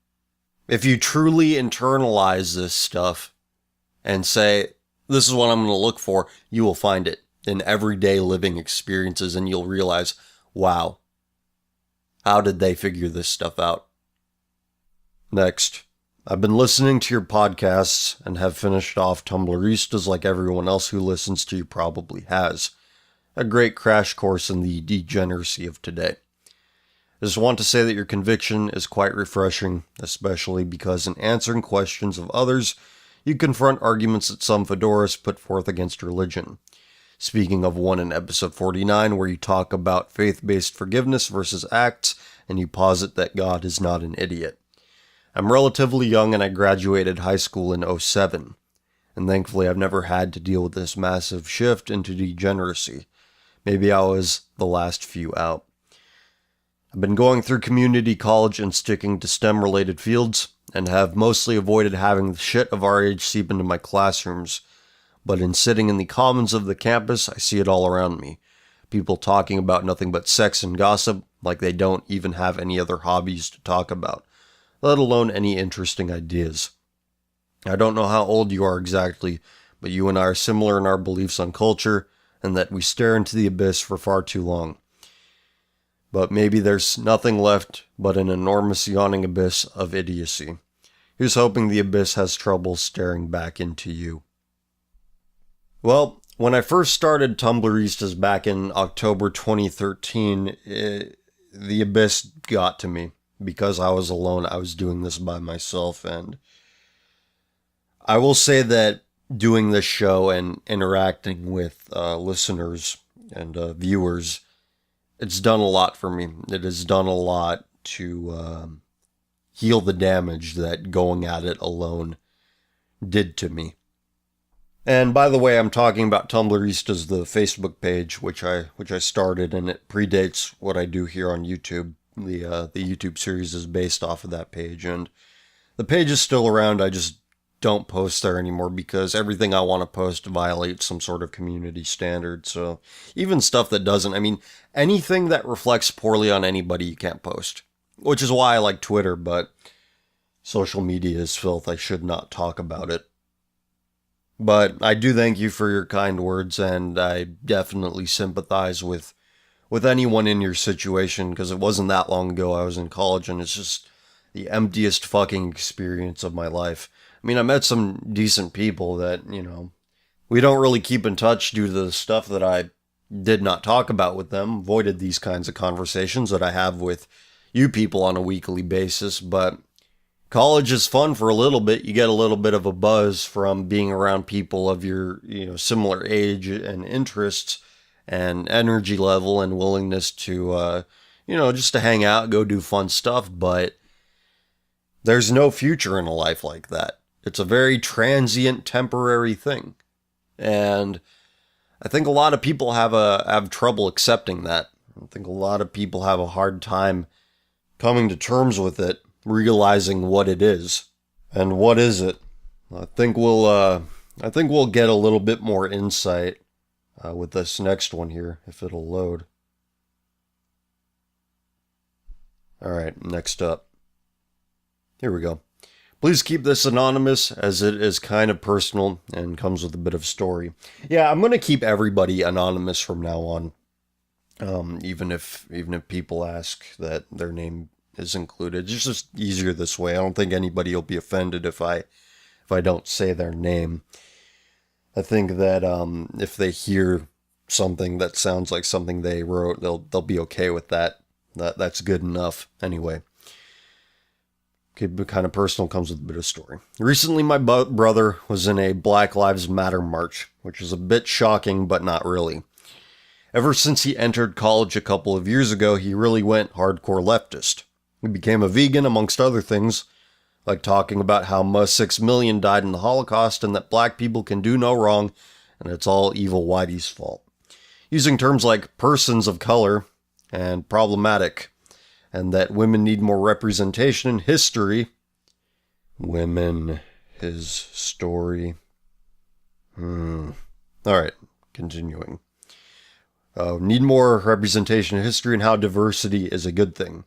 if you truly internalize this stuff and say, this is what I'm going to look for, you will find it in everyday living experiences, and you'll realize, wow, how did they figure this stuff out? Next, I've been listening to your podcasts and have finished off Tumblristas like everyone else who listens to you probably has. A great crash course in the degeneracy of today. I just want to say that your conviction is quite refreshing, especially because in answering questions of others, you confront arguments that some fedoras put forth against religion. Speaking of one in episode 49, where you talk about faith-based forgiveness versus acts, and you posit that God is not an idiot. I'm relatively young and I graduated high school in 2007, and thankfully I've never had to deal with this massive shift into degeneracy. Maybe I was the last few out. I've been going through community college and sticking to STEM-related fields, and have mostly avoided having the shit of our age seep into my classrooms. But in sitting in the commons of the campus, I see it all around me. People talking about nothing but sex and gossip, like they don't even have any other hobbies to talk about, let alone any interesting ideas. I don't know how old you are exactly, but you and I are similar in our beliefs on culture, and that we stare into the abyss for far too long. But maybe there's nothing left but an enormous yawning abyss of idiocy. Here's hoping the abyss has trouble staring back into you. Well, when I first started Tumblristas back in October 2013, the abyss got to me because I was alone. I was doing this by myself, and I will say that doing this show and interacting with listeners and viewers, it's done a lot for me. It has done a lot to heal the damage that going at it alone did to me. And by the way, I'm talking about Tumblristas, the Facebook page, which I started, and it predates what I do here on YouTube. The YouTube series is based off of that page, and the page is still around. I just don't post there anymore because everything I want to post violates some sort of community standard. So even stuff that doesn't, anything that reflects poorly on anybody, you can't post. Which is why I like Twitter, but social media is filth. I should not talk about it. But I do thank you for your kind words, and I definitely sympathize with anyone in your situation, because it wasn't that long ago I was in college, and it's just the emptiest fucking experience of my life. I met some decent people that, we don't really keep in touch due to the stuff that I did not talk about with them, avoided these kinds of conversations that I have with you people on a weekly basis, but college is fun for a little bit. You get a little bit of a buzz from being around people of your, similar age and interests and energy level and willingness to, just to hang out, go do fun stuff. But there's no future in a life like that. It's a very transient, temporary thing. And I think a lot of people have trouble accepting that. I think a lot of people have a hard time coming to terms with it, realizing what it is. And what is it? I think we'll get a little bit more insight with this next one here, if it'll load. Alright, next up. Here we go. Please keep this anonymous, as it is kind of personal and comes with a bit of story. Yeah, I'm going to keep everybody anonymous from now on. Even if people ask that their name is included. It's just easier this way. I don't think anybody will be offended if I don't say their name. I think that if they hear something that sounds like something they wrote, they'll be okay with that. That's good enough. Anyway. Okay, kind of personal, comes with a bit of story. Recently, my brother was in a Black Lives Matter march, which is a bit shocking, but not really. Ever since he entered college a couple of years ago, he really went hardcore leftist. He became a vegan, amongst other things, like talking about how 6 million died in the Holocaust and that black people can do no wrong, and it's all evil Whitey's fault. Using terms like persons of color and problematic, and that women need more representation in history. Women, his story. Alright, continuing. Need more representation in history and how diversity is a good thing.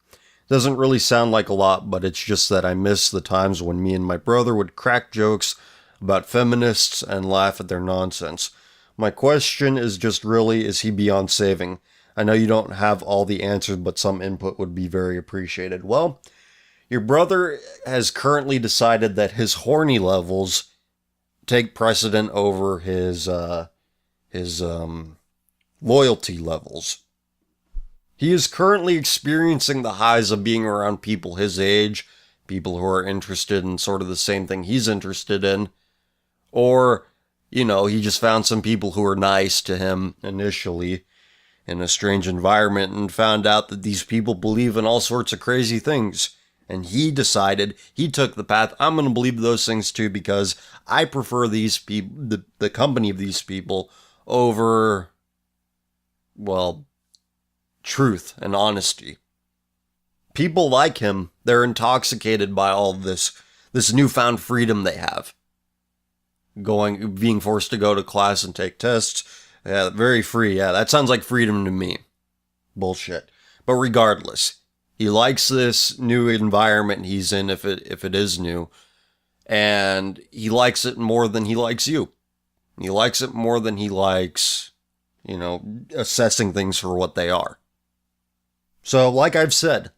Doesn't really sound like a lot, but it's just that I miss the times when me and my brother would crack jokes about feminists and laugh at their nonsense. My question is just really, is he beyond saving? I know you don't have all the answers, but some input would be very appreciated. Well, your brother has currently decided that his horny levels take precedent over his loyalty levels. He is currently experiencing the highs of being around people his age, people who are interested in sort of the same thing he's interested in, or, he just found some people who were nice to him initially in a strange environment and found out that these people believe in all sorts of crazy things. And he decided, he took the path, I'm going to believe those things too because I prefer these people, the company of these people over, well, truth and honesty. People like him, they're intoxicated by all this newfound freedom they have. Being forced to go to class and take tests. Yeah, very free. Yeah, that sounds like freedom to me. Bullshit. But regardless, he likes this new environment he's in, if it is new, and he likes it more than he likes you. He likes it more than he likes, assessing things for what they are. So, like I've said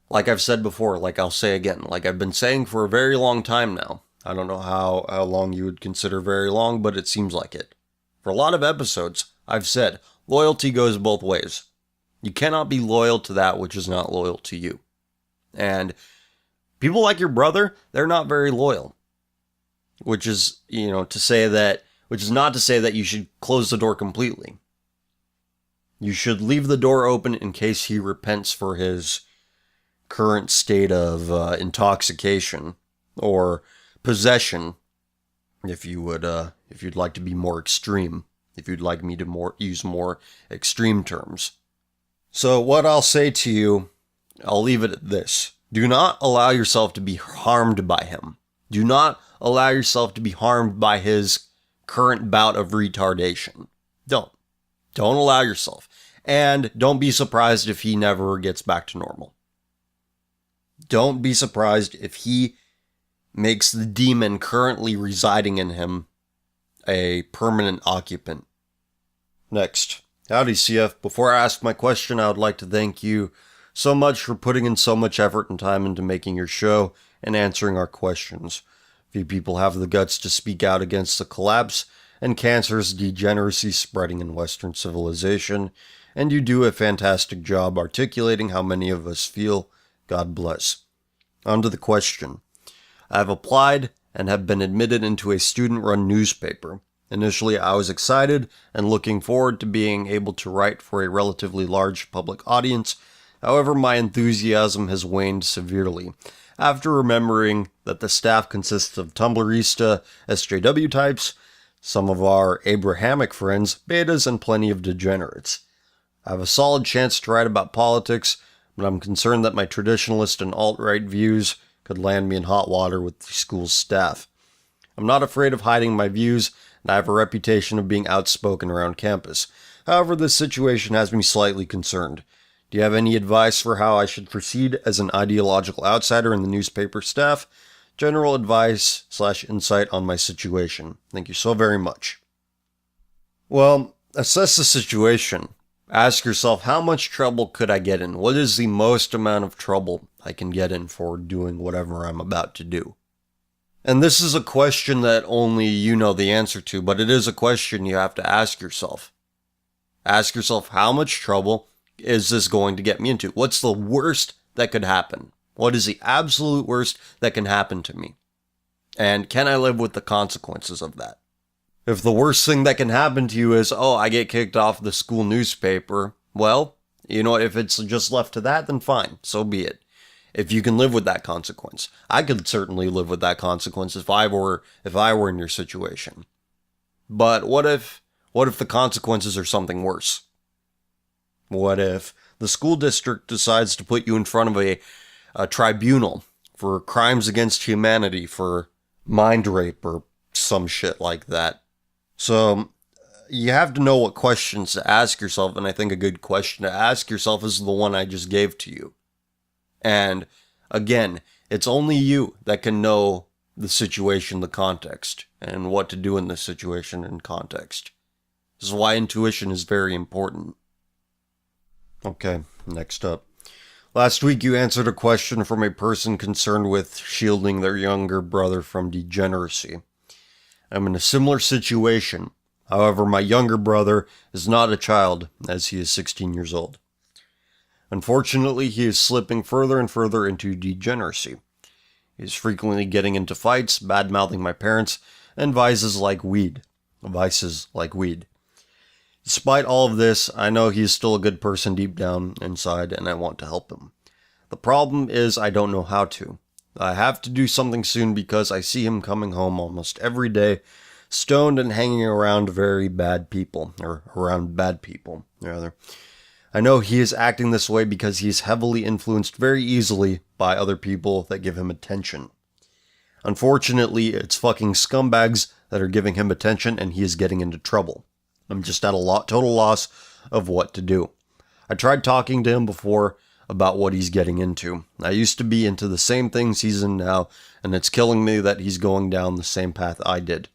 before, like I'll say again, like I've been saying for a very long time now. I don't know how long you would consider very long, but it seems like it. For a lot of episodes, I've said, loyalty goes both ways. You cannot be loyal to that which is not loyal to you. And people like your brother, they're not very loyal. Which is, not to say that you should close the door completely. You should leave the door open in case he repents for his current state of intoxication or possession, if you'd like to be more extreme, if you'd like me to use more extreme terms. So what I'll say to you, I'll leave it at this. Do not allow yourself to be harmed by him. Do not allow yourself to be harmed by his current bout of retardation. Don't allow yourself. And don't be surprised if he never gets back to normal. Don't be surprised if he makes the demon currently residing in him a permanent occupant. Next. Howdy, CF. Before I ask my question, I would like to thank you so much for putting in so much effort and time into making your show and answering our questions. Few people have the guts to speak out against the collapse and cancerous degeneracy spreading in Western civilization, and you do a fantastic job articulating how many of us feel. God bless. On to the question. I have applied and have been admitted into a student-run newspaper. Initially, I was excited and looking forward to being able to write for a relatively large public audience. However, my enthusiasm has waned severely after remembering that the staff consists of Tumblrista, SJW types, some of our Abrahamic friends, betas, and plenty of degenerates. I have a solid chance to write about politics, but I'm concerned that my traditionalist and alt-right views could land me in hot water with the school's staff. I'm not afraid of hiding my views, and I have a reputation of being outspoken around campus. However, this situation has me slightly concerned. Do you have any advice for how I should proceed as an ideological outsider in the newspaper staff? General advice / insight on my situation. Thank you so very much. Well, assess the situation. Ask yourself, how much trouble could I get in? What is the most amount of trouble I can get in for doing whatever I'm about to do? And this is a question that only you know the answer to, but it is a question you have to ask yourself. Ask yourself, how much trouble is this going to get me into? What's the worst that could happen? What is the absolute worst that can happen to me? And can I live with the consequences of that? If the worst thing that can happen to you is, I get kicked off the school newspaper, well, if it's just left to that, then fine, so be it. If you can live with that consequence. I could certainly live with that consequence if I were in your situation. But what if the consequences are something worse? What if the school district decides to put you in front of a tribunal for crimes against humanity, for mind rape or some shit like that? So you have to know what questions to ask yourself, and I think a good question to ask yourself is the one I just gave to you. And again, it's only you that can know the situation, the context, and what to do in this situation and context. This is why intuition is very important. Okay, next up. Last week you answered a question from a person concerned with shielding their younger brother from degeneracy. I'm in a similar situation. However, my younger brother is not a child, as he is 16 years old. Unfortunately, he is slipping further and further into degeneracy. He is frequently getting into fights, bad-mouthing my parents, and vices like weed. Despite all of this, I know he is still a good person deep down inside, and I want to help him. The problem is I don't know how to. I have to do something soon because I see him coming home almost every day, stoned and hanging around bad people. I know he is acting this way because he is heavily influenced very easily by other people that give him attention. Unfortunately, it's fucking scumbags that are giving him attention and he is getting into trouble. I'm just at a total loss of what to do. I tried talking to him before about what he's getting into. I used to be into the same things he's in now, and it's killing me that he's going down the same path I did.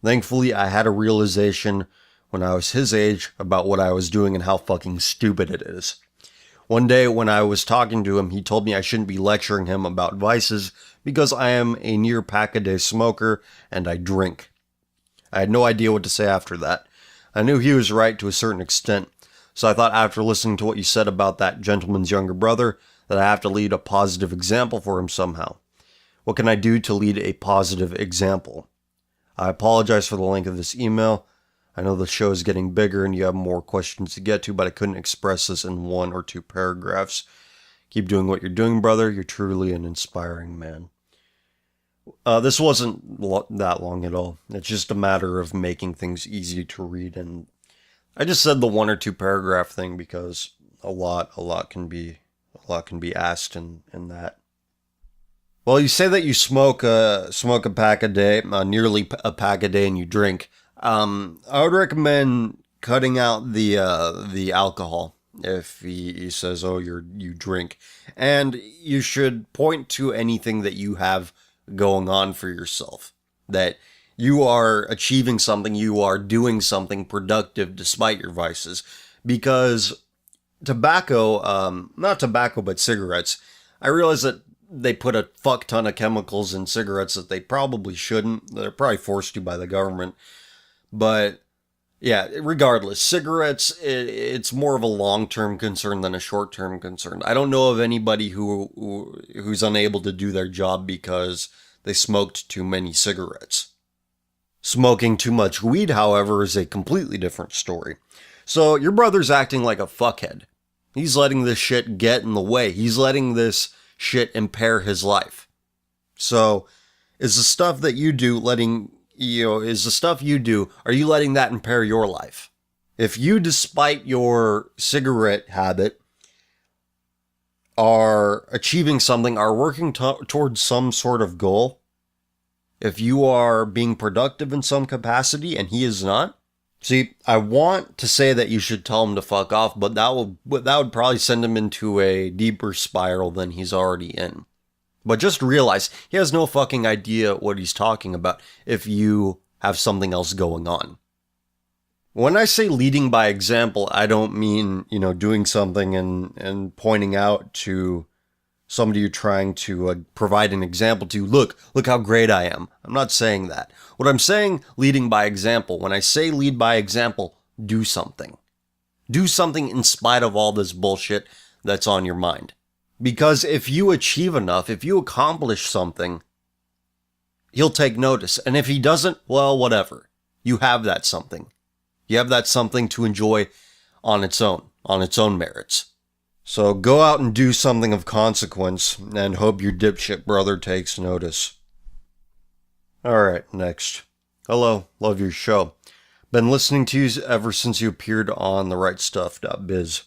Thankfully, I had a realization when I was his age about what I was doing and how fucking stupid it is. One day when I was talking to him, he told me I shouldn't be lecturing him about vices because I am a near pack-a-day smoker and I drink. I had no idea what to say after that. I knew he was right to a certain extent, so I thought after listening to what you said about that gentleman's younger brother, that I have to lead a positive example for him somehow. What can I do to lead a positive example? I apologize for the length of this email. I know the show is getting bigger and you have more questions to get to, but I couldn't express this in 1 or 2 paragraphs. Keep doing what you're doing, brother. You're truly an inspiring man. This wasn't that long at all. It's just a matter of making things easy to read, and I just said the 1 or 2 paragraph thing because a lot can be asked in that. Well, you say that you smoke a pack a day, nearly a pack a day, and you drink. I would recommend cutting out the alcohol if he says, oh, you drink. And you should point to anything that you have going on for yourself. That you are achieving something, you are doing something productive despite your vices. Because tobacco, not tobacco, but cigarettes, I realize that they put a fuck ton of chemicals in cigarettes that they probably shouldn't. They're probably forced to by the government. But yeah, regardless, cigarettes, it's more of a long-term concern than a short-term concern. I don't know of anybody who's unable to do their job because they smoked too many cigarettes. Smoking too much weed, however, is a completely different story. So your brother's acting like a fuckhead. He's letting this shit get in the way. He's letting this shit impair his life. So, is the stuff that you do are you letting that impair your life? If you, despite your cigarette habit, are achieving something, are working towards some sort of goal, if you are being productive in some capacity and he is not, see, I want to say that you should tell him to fuck off, but that would probably send him into a deeper spiral than he's already in. But just realize, he has no fucking idea what he's talking about if you have something else going on. When I say leading by example, I don't mean, doing something and pointing out to somebody you're trying to provide an example to, look how great I am. I'm not saying that. What I'm saying, leading by example, when I say lead by example, do something. Do something in spite of all this bullshit that's on your mind. Because if you achieve enough, if you accomplish something, he'll take notice. And if he doesn't, well, whatever. You have that something. You have that something to enjoy on its own merits. So go out and do something of consequence and hope your dipshit brother takes notice. Alright, next. Hello, love your show. Been listening to you ever since you appeared on therightstuff.biz.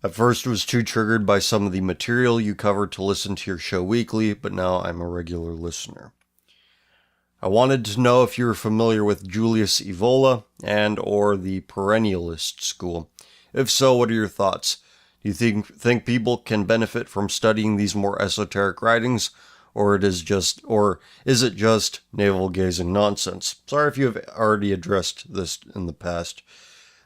At first was too triggered by some of the material you covered to listen to your show weekly, but now I'm a regular listener. I wanted to know if you were familiar with Julius Evola and or the Perennialist school. If so, what are your thoughts? Do you think people can benefit from studying these more esoteric writings, or is it just navel-gazing nonsense? Sorry if you have already addressed this in the past.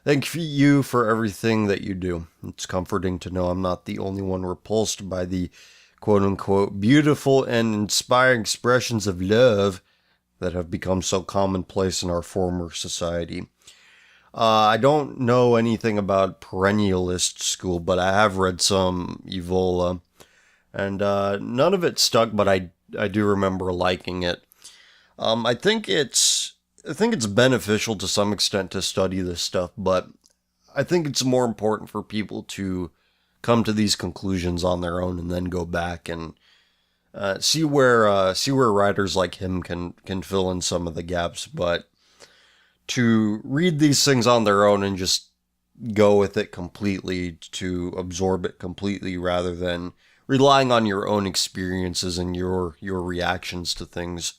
Thank you for everything that you do. It's comforting to know I'm not the only one repulsed by the quote-unquote beautiful and inspiring expressions of love that have become so commonplace in our former society. I don't know anything about Perennialist school, but I have read some Evola, and none of it stuck, but I do remember liking it. I think it's beneficial to some extent to study this stuff, but I think it's more important for people to come to these conclusions on their own and then go back and see where writers like him can fill in some of the gaps. But to read these things on their own and just go with it completely, to absorb it completely, rather than relying on your own experiences and your reactions to things,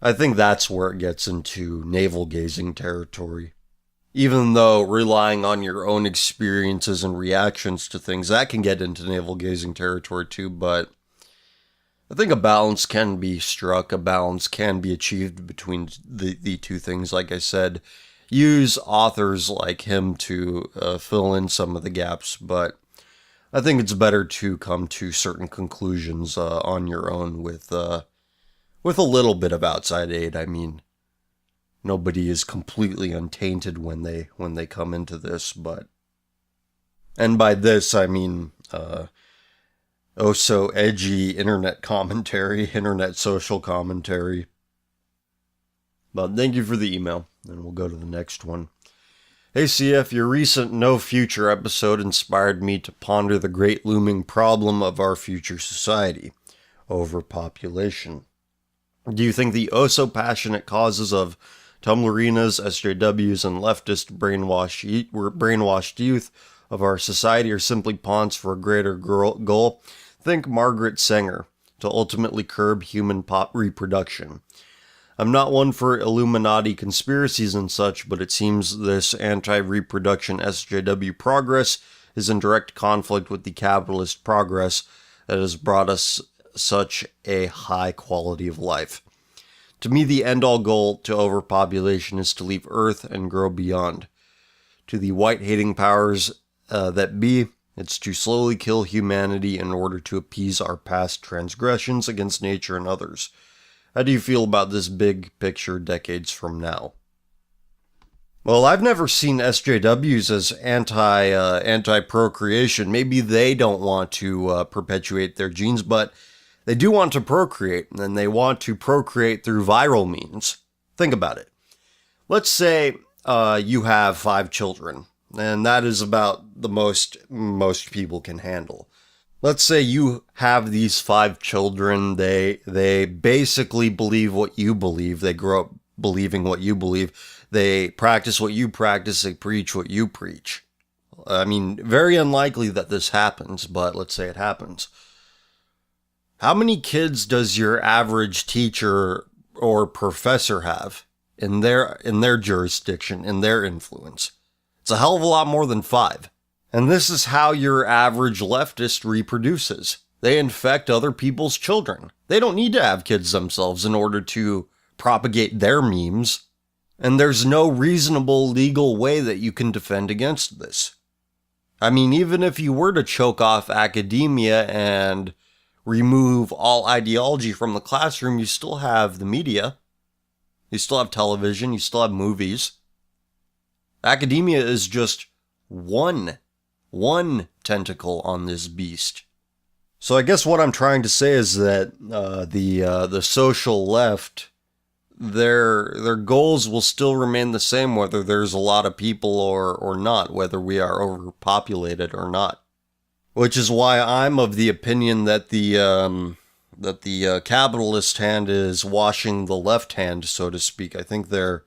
I think that's where it gets into navel-gazing territory. Even though relying on your own experiences and reactions to things, that can get into navel-gazing territory too, but I think a balance can be struck, a balance can be achieved between the two things. Like I said, use authors like him to fill in some of the gaps, but I think it's better to come to certain conclusions on your own with a little bit of outside aid. I mean, nobody is completely untainted when they come into this, and by this I mean oh so edgy internet commentary, internet social commentary. But thank you for the email, and we'll go to the next one. Hey CF, your recent No Future episode inspired me to ponder the great looming problem of our future society: overpopulation. Do you think the oh-so-passionate causes of Tumblrinas, SJWs, and leftist brainwashed youth of our society are simply pawns for a greater goal? Think Margaret Sanger, to ultimately curb human reproduction. I'm not one for Illuminati conspiracies and such, but it seems this anti-reproduction SJW progress is in direct conflict with the capitalist progress that has brought us such a high quality of life. To me, the end-all goal to overpopulation is to leave Earth and grow beyond. To the white-hating powers that be, it's to slowly kill humanity in order to appease our past transgressions against nature and others. How do you feel about this big picture decades from now? Well, I've never seen SJWs as anti-procreation. Maybe they don't want to perpetuate their genes, but they do want to procreate, and they want to procreate through viral means. Think about it. Let's say you have 5 children, and that is about the most people can handle. Let's say you have these 5 children. They basically believe what you believe. They grow up believing what you believe. They practice what you practice. They preach what you preach. I mean, very unlikely that this happens, but let's say it happens. How many kids does your average teacher or professor have in their jurisdiction, in their influence? It's a hell of a lot more than 5. And this is how your average leftist reproduces. They infect other people's children. They don't need to have kids themselves in order to propagate their memes. And there's no reasonable legal way that you can defend against this. I mean, even if you were to choke off academia and remove all ideology from the classroom, you still have the media. You still have television. You still have movies. Academia is just one tentacle on this beast. So I guess what I'm trying to say is that the social left, their goals will still remain the same whether there's a lot of people or not, whether we are overpopulated or not. Which is why I'm of the opinion that the capitalist hand is washing the left hand, so to speak. I think their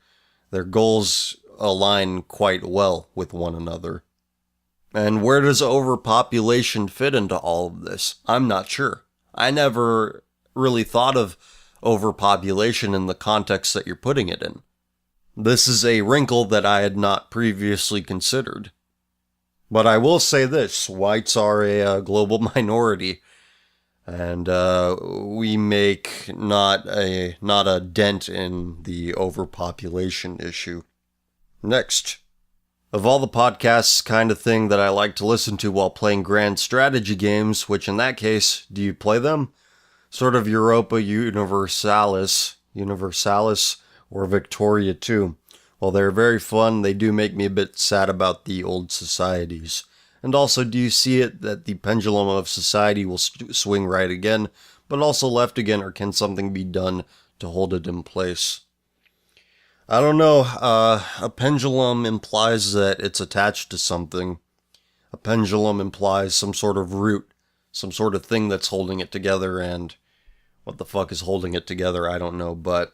goals align quite well with one another. And where does overpopulation fit into all of this? I'm not sure. I never really thought of overpopulation in the context that you're putting it in. This is a wrinkle that I had not previously considered. But I will say this, whites are a global minority, and we make not a dent in the overpopulation issue. Next. Of all the podcasts, kind of thing that I like to listen to while playing grand strategy games, which in that case, do you play them? Sort of Europa Universalis, or Victoria 2. While they're very fun, they do make me a bit sad about the old societies. And also, do you see it that the pendulum of society will swing right again, but also left again, or can something be done to hold it in place? I don't know. A pendulum implies that it's attached to something. A pendulum implies some sort of root, some sort of thing that's holding it together, and what the fuck is holding it together, I don't know, but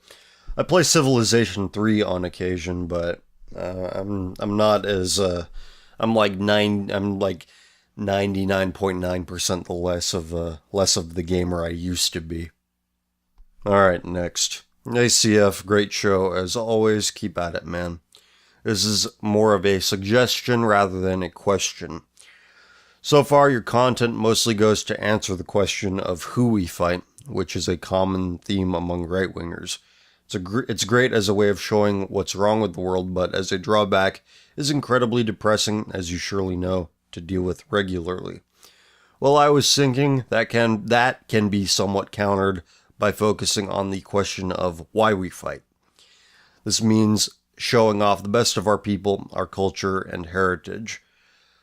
I play Civilization 3 on occasion, but I'm not as I'm like 99.9% the less of the gamer I used to be. All right, next. ACF, great show as always. Keep at it, man. This is more of a suggestion rather than a question. So far, your content mostly goes to answer the question of who we fight, which is a common theme among right-wingers. It's great as a way of showing what's wrong with the world, but as a drawback, is incredibly depressing, as you surely know, to deal with regularly. Well, I was thinking that can be somewhat countered by focusing on the question of why we fight. This means showing off the best of our people, our culture, and heritage.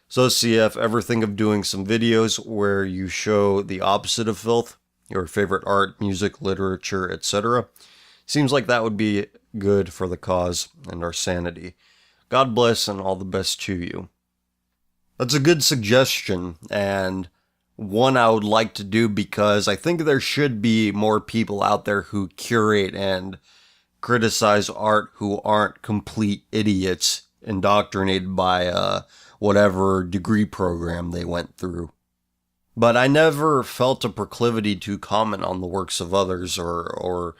So, CF, ever think of doing some videos where you show the opposite of filth? Your favorite art, music, literature, etc.? Seems like that would be good for the cause and our sanity. God bless and all the best to you. That's a good suggestion, and one I would like to do because I think there should be more people out there who curate and criticize art who aren't complete idiots indoctrinated by whatever degree program they went through. But I never felt a proclivity to comment on the works of others or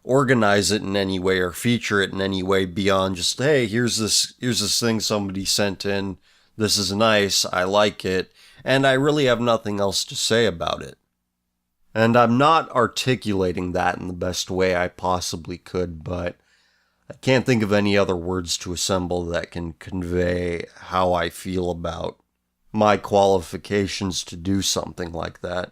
organize it in any way or feature it in any way beyond just, hey, here's this thing somebody sent in. This is nice. I like it. And I really have nothing else to say about it. And I'm not articulating that in the best way I possibly could, but I can't think of any other words to assemble that can convey how I feel about my qualifications to do something like that.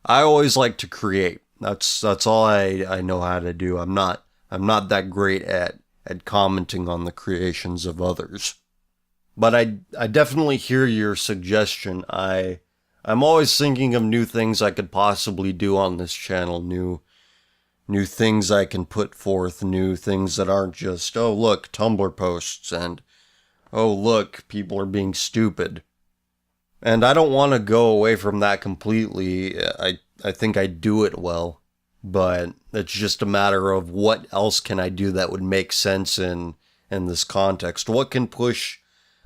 I always like to create. That's all I know how to do. I'm not that great at commenting on the creations of others. But I definitely hear your suggestion. I'm always thinking of new things I could possibly do on this channel, new things I can put forth, new things that aren't just, oh look, Tumblr posts, and oh look, people are being stupid. And I don't want to go away from that completely. I think I do it well, but it's just a matter of what else can I do that would make sense in this context. What can push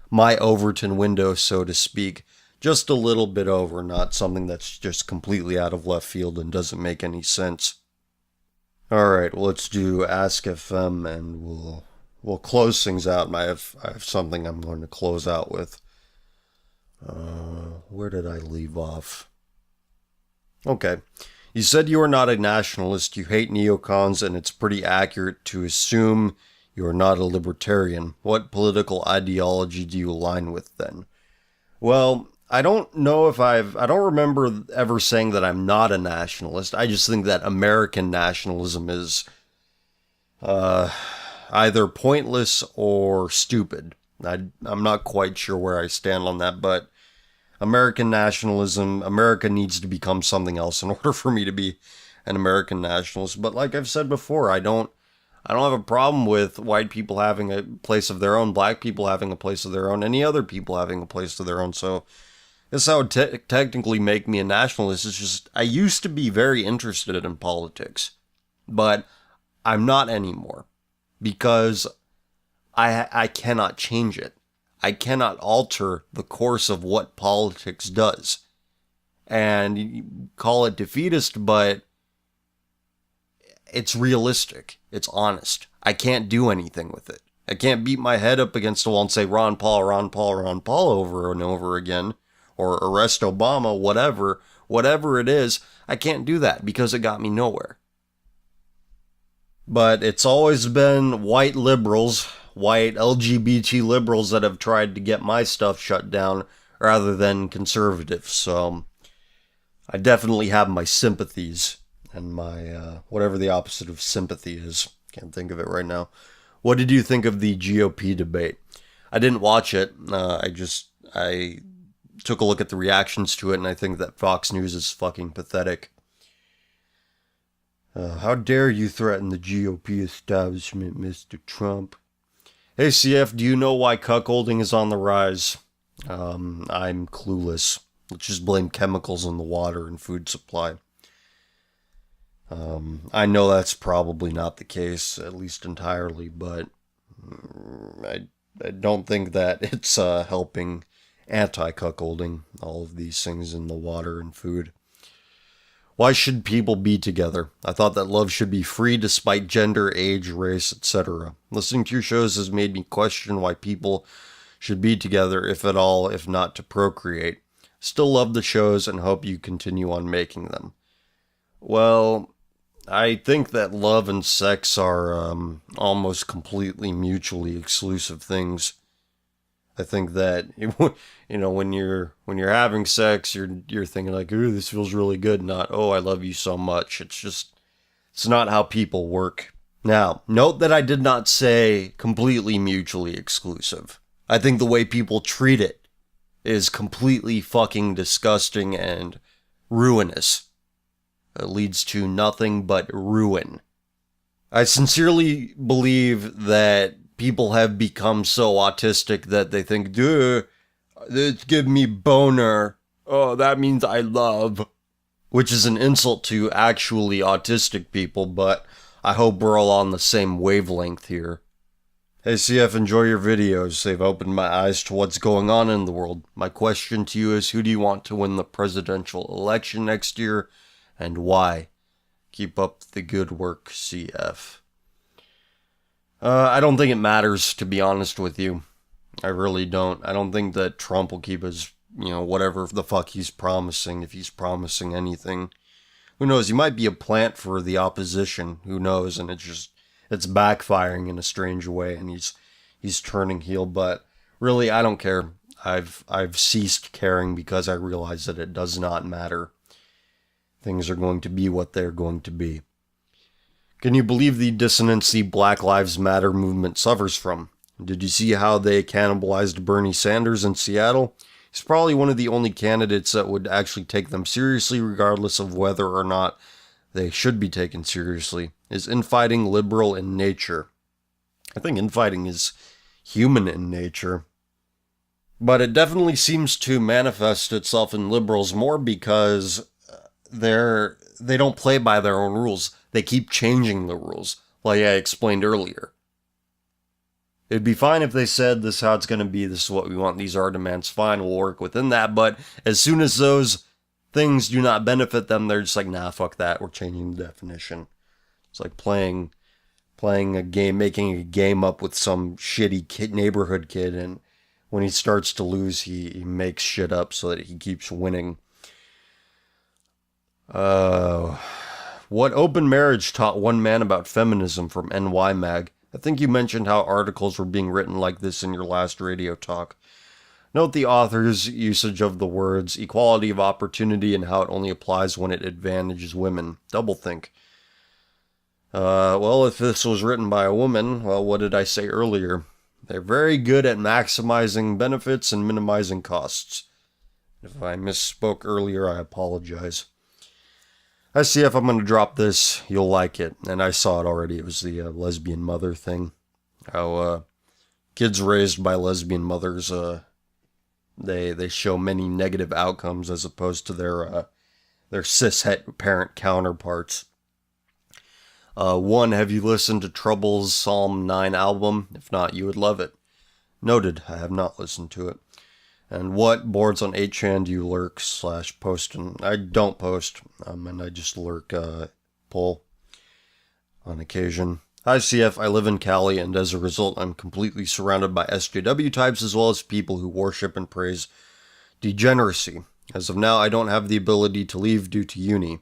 my Overton window, so to speak, just a little bit over, not something that's just completely out of left field and doesn't make any sense. Alright, well, let's do Ask FM and we'll close things out. I have something I'm going to close out with. Where did I leave off? Okay. You said you are not a nationalist, you hate neocons, and it's pretty accurate to assume you are not a libertarian. What political ideology do you align with then? Well, I don't know if I don't remember ever saying that I'm not a nationalist. I just think that American nationalism is either pointless or stupid. I'm not quite sure where I stand on that, but American nationalism, America needs to become something else in order for me to be an American nationalist. But like I've said before, I don't have a problem with white people having a place of their own, black people having a place of their own, any other people having a place of their own. So this would technically make me a nationalist. It's just, I used to be very interested in politics, but I'm not anymore because I cannot change it. I cannot alter the course of what politics does. And you call it defeatist, but it's realistic. It's honest. I can't do anything with it. I can't beat my head up against the wall and say Ron Paul, Ron Paul, Ron Paul over and over again, or arrest Obama, whatever it is. I can't do that because it got me nowhere. But it's always been white liberals, white LGBT liberals that have tried to get my stuff shut down rather than conservatives. So I definitely have my sympathies and my, whatever the opposite of sympathy is. Can't think of it right now. What did you think of the GOP debate? I didn't watch it. I took a look at the reactions to it, and I think that Fox News is fucking pathetic. How dare you threaten the GOP establishment, Mr. Trump? Hey, CF, do you know why cuckolding is on the rise? I'm clueless. Let's just blame chemicals in the water and food supply. I know that's probably not the case, at least entirely, but I don't think that it's helping anti-cuckolding, all of these things in the water and food. Why should people be together? I thought that love should be free despite gender, age, race, etc. Listening to your shows has made me question why people should be together, if at all, if not to procreate. Still love the shows and hope you continue on making them. Well, I think that love and sex are almost completely mutually exclusive things. I think that when you're having sex, you're thinking like, "Ooh, this feels really good," not, "Oh, I love you so much." It's not how people work. Now, note that I did not say completely mutually exclusive. I think the way people treat it is completely fucking disgusting and ruinous. It leads to nothing but ruin. I sincerely believe that people have become so autistic that they think, duh, this give me boner. Oh, that means I love. Which is an insult to actually autistic people, but I hope we're all on the same wavelength here. Hey CF, enjoy your videos. They've opened my eyes to what's going on in the world. My question to you is, who do you want to win the presidential election next year, and why? Keep up the good work, CF. I don't think it matters, to be honest with you. I really don't. I don't think that Trump will keep his, whatever the fuck he's promising, if he's promising anything. Who knows? He might be a plant for the opposition. Who knows? And it's backfiring in a strange way, and he's turning heel. But really, I don't care. I've ceased caring because I realize that it does not matter. Things are going to be what they're going to be. Can you believe the dissonance the Black Lives Matter movement suffers from? Did you see how they cannibalized Bernie Sanders in Seattle? He's probably one of the only candidates that would actually take them seriously, regardless of whether or not they should be taken seriously. Is infighting liberal in nature? I think infighting is human in nature. But it definitely seems to manifest itself in liberals more because they don't play by their own rules. They keep changing the rules, like I explained earlier. It'd be fine if they said, this is how it's going to be, this is what we want, these are our demands, fine, we'll work within that, but as soon as those things do not benefit them, they're just like, nah, fuck that, we're changing the definition. It's like playing a game, making a game up with some shitty neighborhood kid, and when he starts to lose, he makes shit up so that he keeps winning. What open marriage taught one man about feminism from NY Mag? I think you mentioned how articles were being written like this in your last radio talk. Note the author's usage of the words equality of opportunity and how it only applies when it advantages women. Double think. Well, if this was written by a woman, well, what did I say earlier? They're very good at maximizing benefits and minimizing costs. If I misspoke earlier, I apologize. I see if I'm going to drop this, you'll like it. And I saw it already. It was the lesbian mother thing. How kids raised by lesbian mothers, they show many negative outcomes as opposed to their cishet parent counterparts. One, have you listened to Trouble's Psalm 9 album? If not, you would love it. Noted, I have not listened to it. And what boards on 8chan do you lurk / post? And I don't post, and I just lurk, pull on occasion. Hi CF, I live in Cali, and as a result, I'm completely surrounded by SJW types as well as people who worship and praise degeneracy. As of now, I don't have the ability to leave due to uni.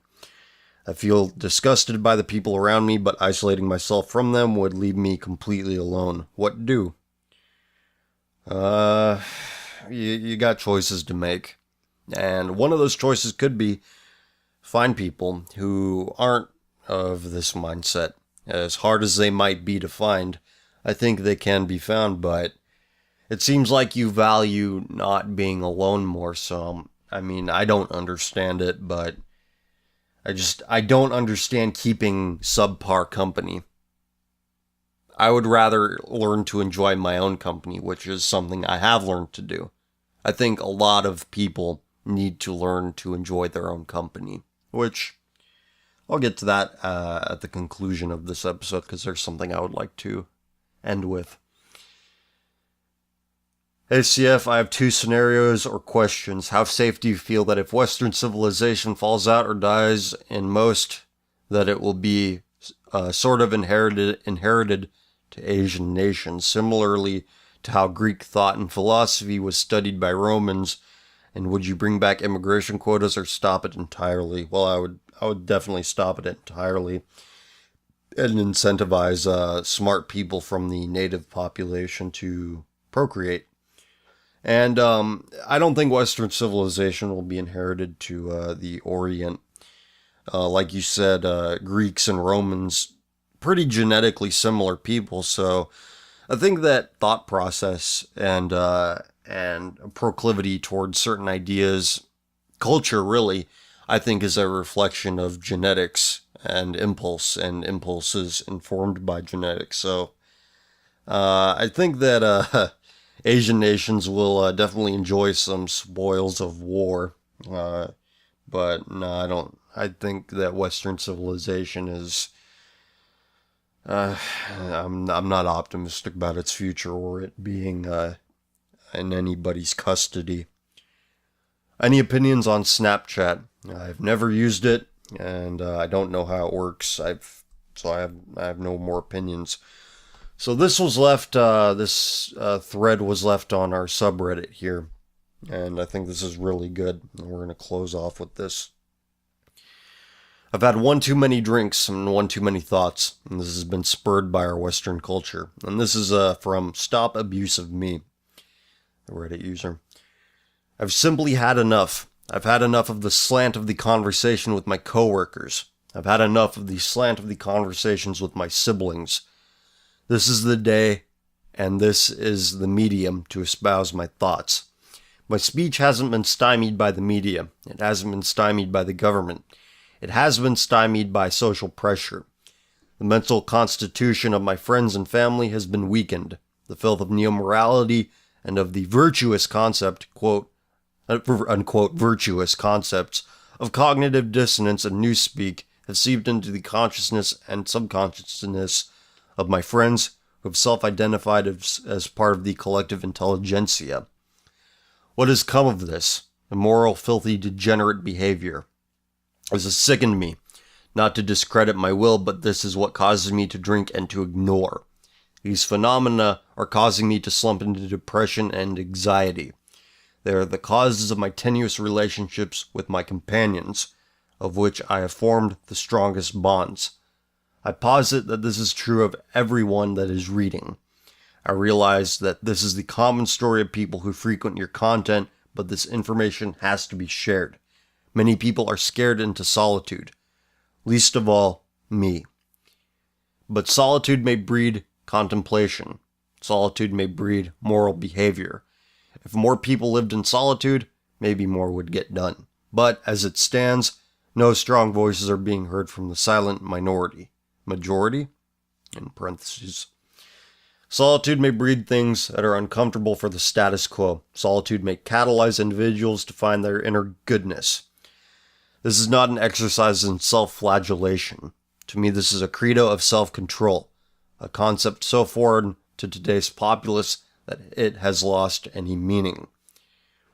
I feel disgusted by the people around me, but isolating myself from them would leave me completely alone. What do? You got choices to make. And one of those choices could be find people who aren't of this mindset. As hard as they might be to find, I think they can be found, but it seems like you value not being alone more so. I mean, I don't understand it, but I don't understand keeping subpar company. I would rather learn to enjoy my own company, which is something I have learned to do. I think a lot of people need to learn to enjoy their own company, which I'll get to that at the conclusion of this episode because there's something I would like to end with. Hey CF, I have two scenarios or questions. How safe do you feel that if Western civilization falls out or dies in most, that it will be sort of inherited to Asian nations, similarly to how Greek thought and philosophy was studied by Romans? And would you bring back immigration quotas or stop it entirely? Well, I would definitely stop it entirely and incentivize smart people from the native population to procreate. And I don't think Western civilization will be inherited to the Orient. Like you said, Greeks and Romans, pretty genetically similar people. So I think that thought process and proclivity towards certain ideas, culture really, I think is a reflection of genetics and impulses informed by genetics. So I think that Asian nations will definitely enjoy some spoils of war. But no, I don't. I think that Western civilization is. I'm not optimistic about its future or it being in anybody's custody. Any opinions on Snapchat? I've never used it, and I don't know how it works. I have no more opinions. So this was left. This thread was left on our subreddit here, and I think this is really good. We're gonna close off with this. I've had one too many drinks and one too many thoughts, and this has been spurred by our Western culture. And this is from Stop Abuse of Me, a Reddit user. I've simply had enough. I've had enough of the slant of the conversation with my coworkers. I've had enough of the slant of the conversations with my siblings. This is the day, and this is the medium to espouse my thoughts. My speech hasn't been stymied by the media. It hasn't been stymied by the government. It has been stymied by social pressure. The mental constitution of my friends and family has been weakened. The filth of neo-morality and of the virtuous concept, quote, unquote, virtuous concepts of cognitive dissonance and newspeak have seeped into the consciousness and subconsciousness of my friends who have self-identified as part of the collective intelligentsia. What has come of this? Immoral, filthy, degenerate behavior. This has sickened me, not to discredit my will, but this is what causes me to drink and to ignore. These phenomena are causing me to slump into depression and anxiety. They are the causes of my tenuous relationships with my companions, of which I have formed the strongest bonds. I posit that this is true of everyone that is reading. I realize that this is the common story of people who frequent your content, but this information has to be shared. Many people are scared into solitude. Least of all, me. But solitude may breed contemplation. Solitude may breed moral behavior. If more people lived in solitude, maybe more would get done. But, as it stands, no strong voices are being heard from the silent minority. Majority? In parentheses. Solitude may breed things that are uncomfortable for the status quo. Solitude may catalyze individuals to find their inner goodness. This is not an exercise in self-flagellation. To me, this is a credo of self-control, a concept so foreign to today's populace that it has lost any meaning.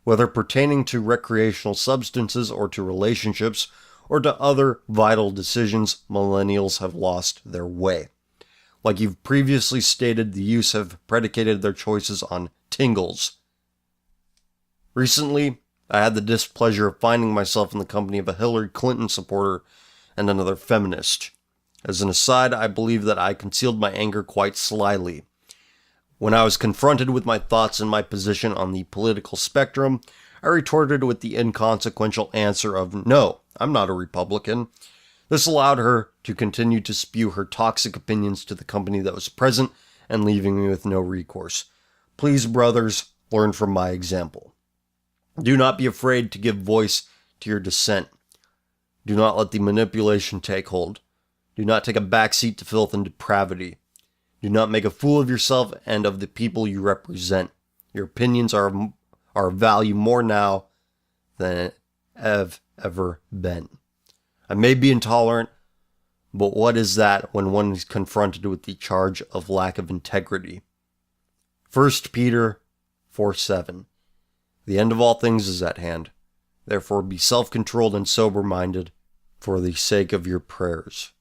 Whether pertaining to recreational substances or to relationships or to other vital decisions, millennials have lost their way. Like you've previously stated, the youth have predicated their choices on tingles. Recently, I had the displeasure of finding myself in the company of a Hillary Clinton supporter and another feminist. As an aside, I believe that I concealed my anger quite slyly. When I was confronted with my thoughts and my position on the political spectrum, I retorted with the inconsequential answer of, "No, I'm not a Republican." This allowed her to continue to spew her toxic opinions to the company that was present and leaving me with no recourse. Please, brothers, learn from my example. Do not be afraid to give voice to your dissent. Do not let the manipulation take hold. Do not take a backseat to filth and depravity. Do not make a fool of yourself and of the people you represent. Your opinions are of value more now than have ever been. I may be intolerant, but what is that when one is confronted with the charge of lack of integrity? 1 Peter 4:7. The end of all things is at hand. Therefore be self-controlled and sober-minded for the sake of your prayers.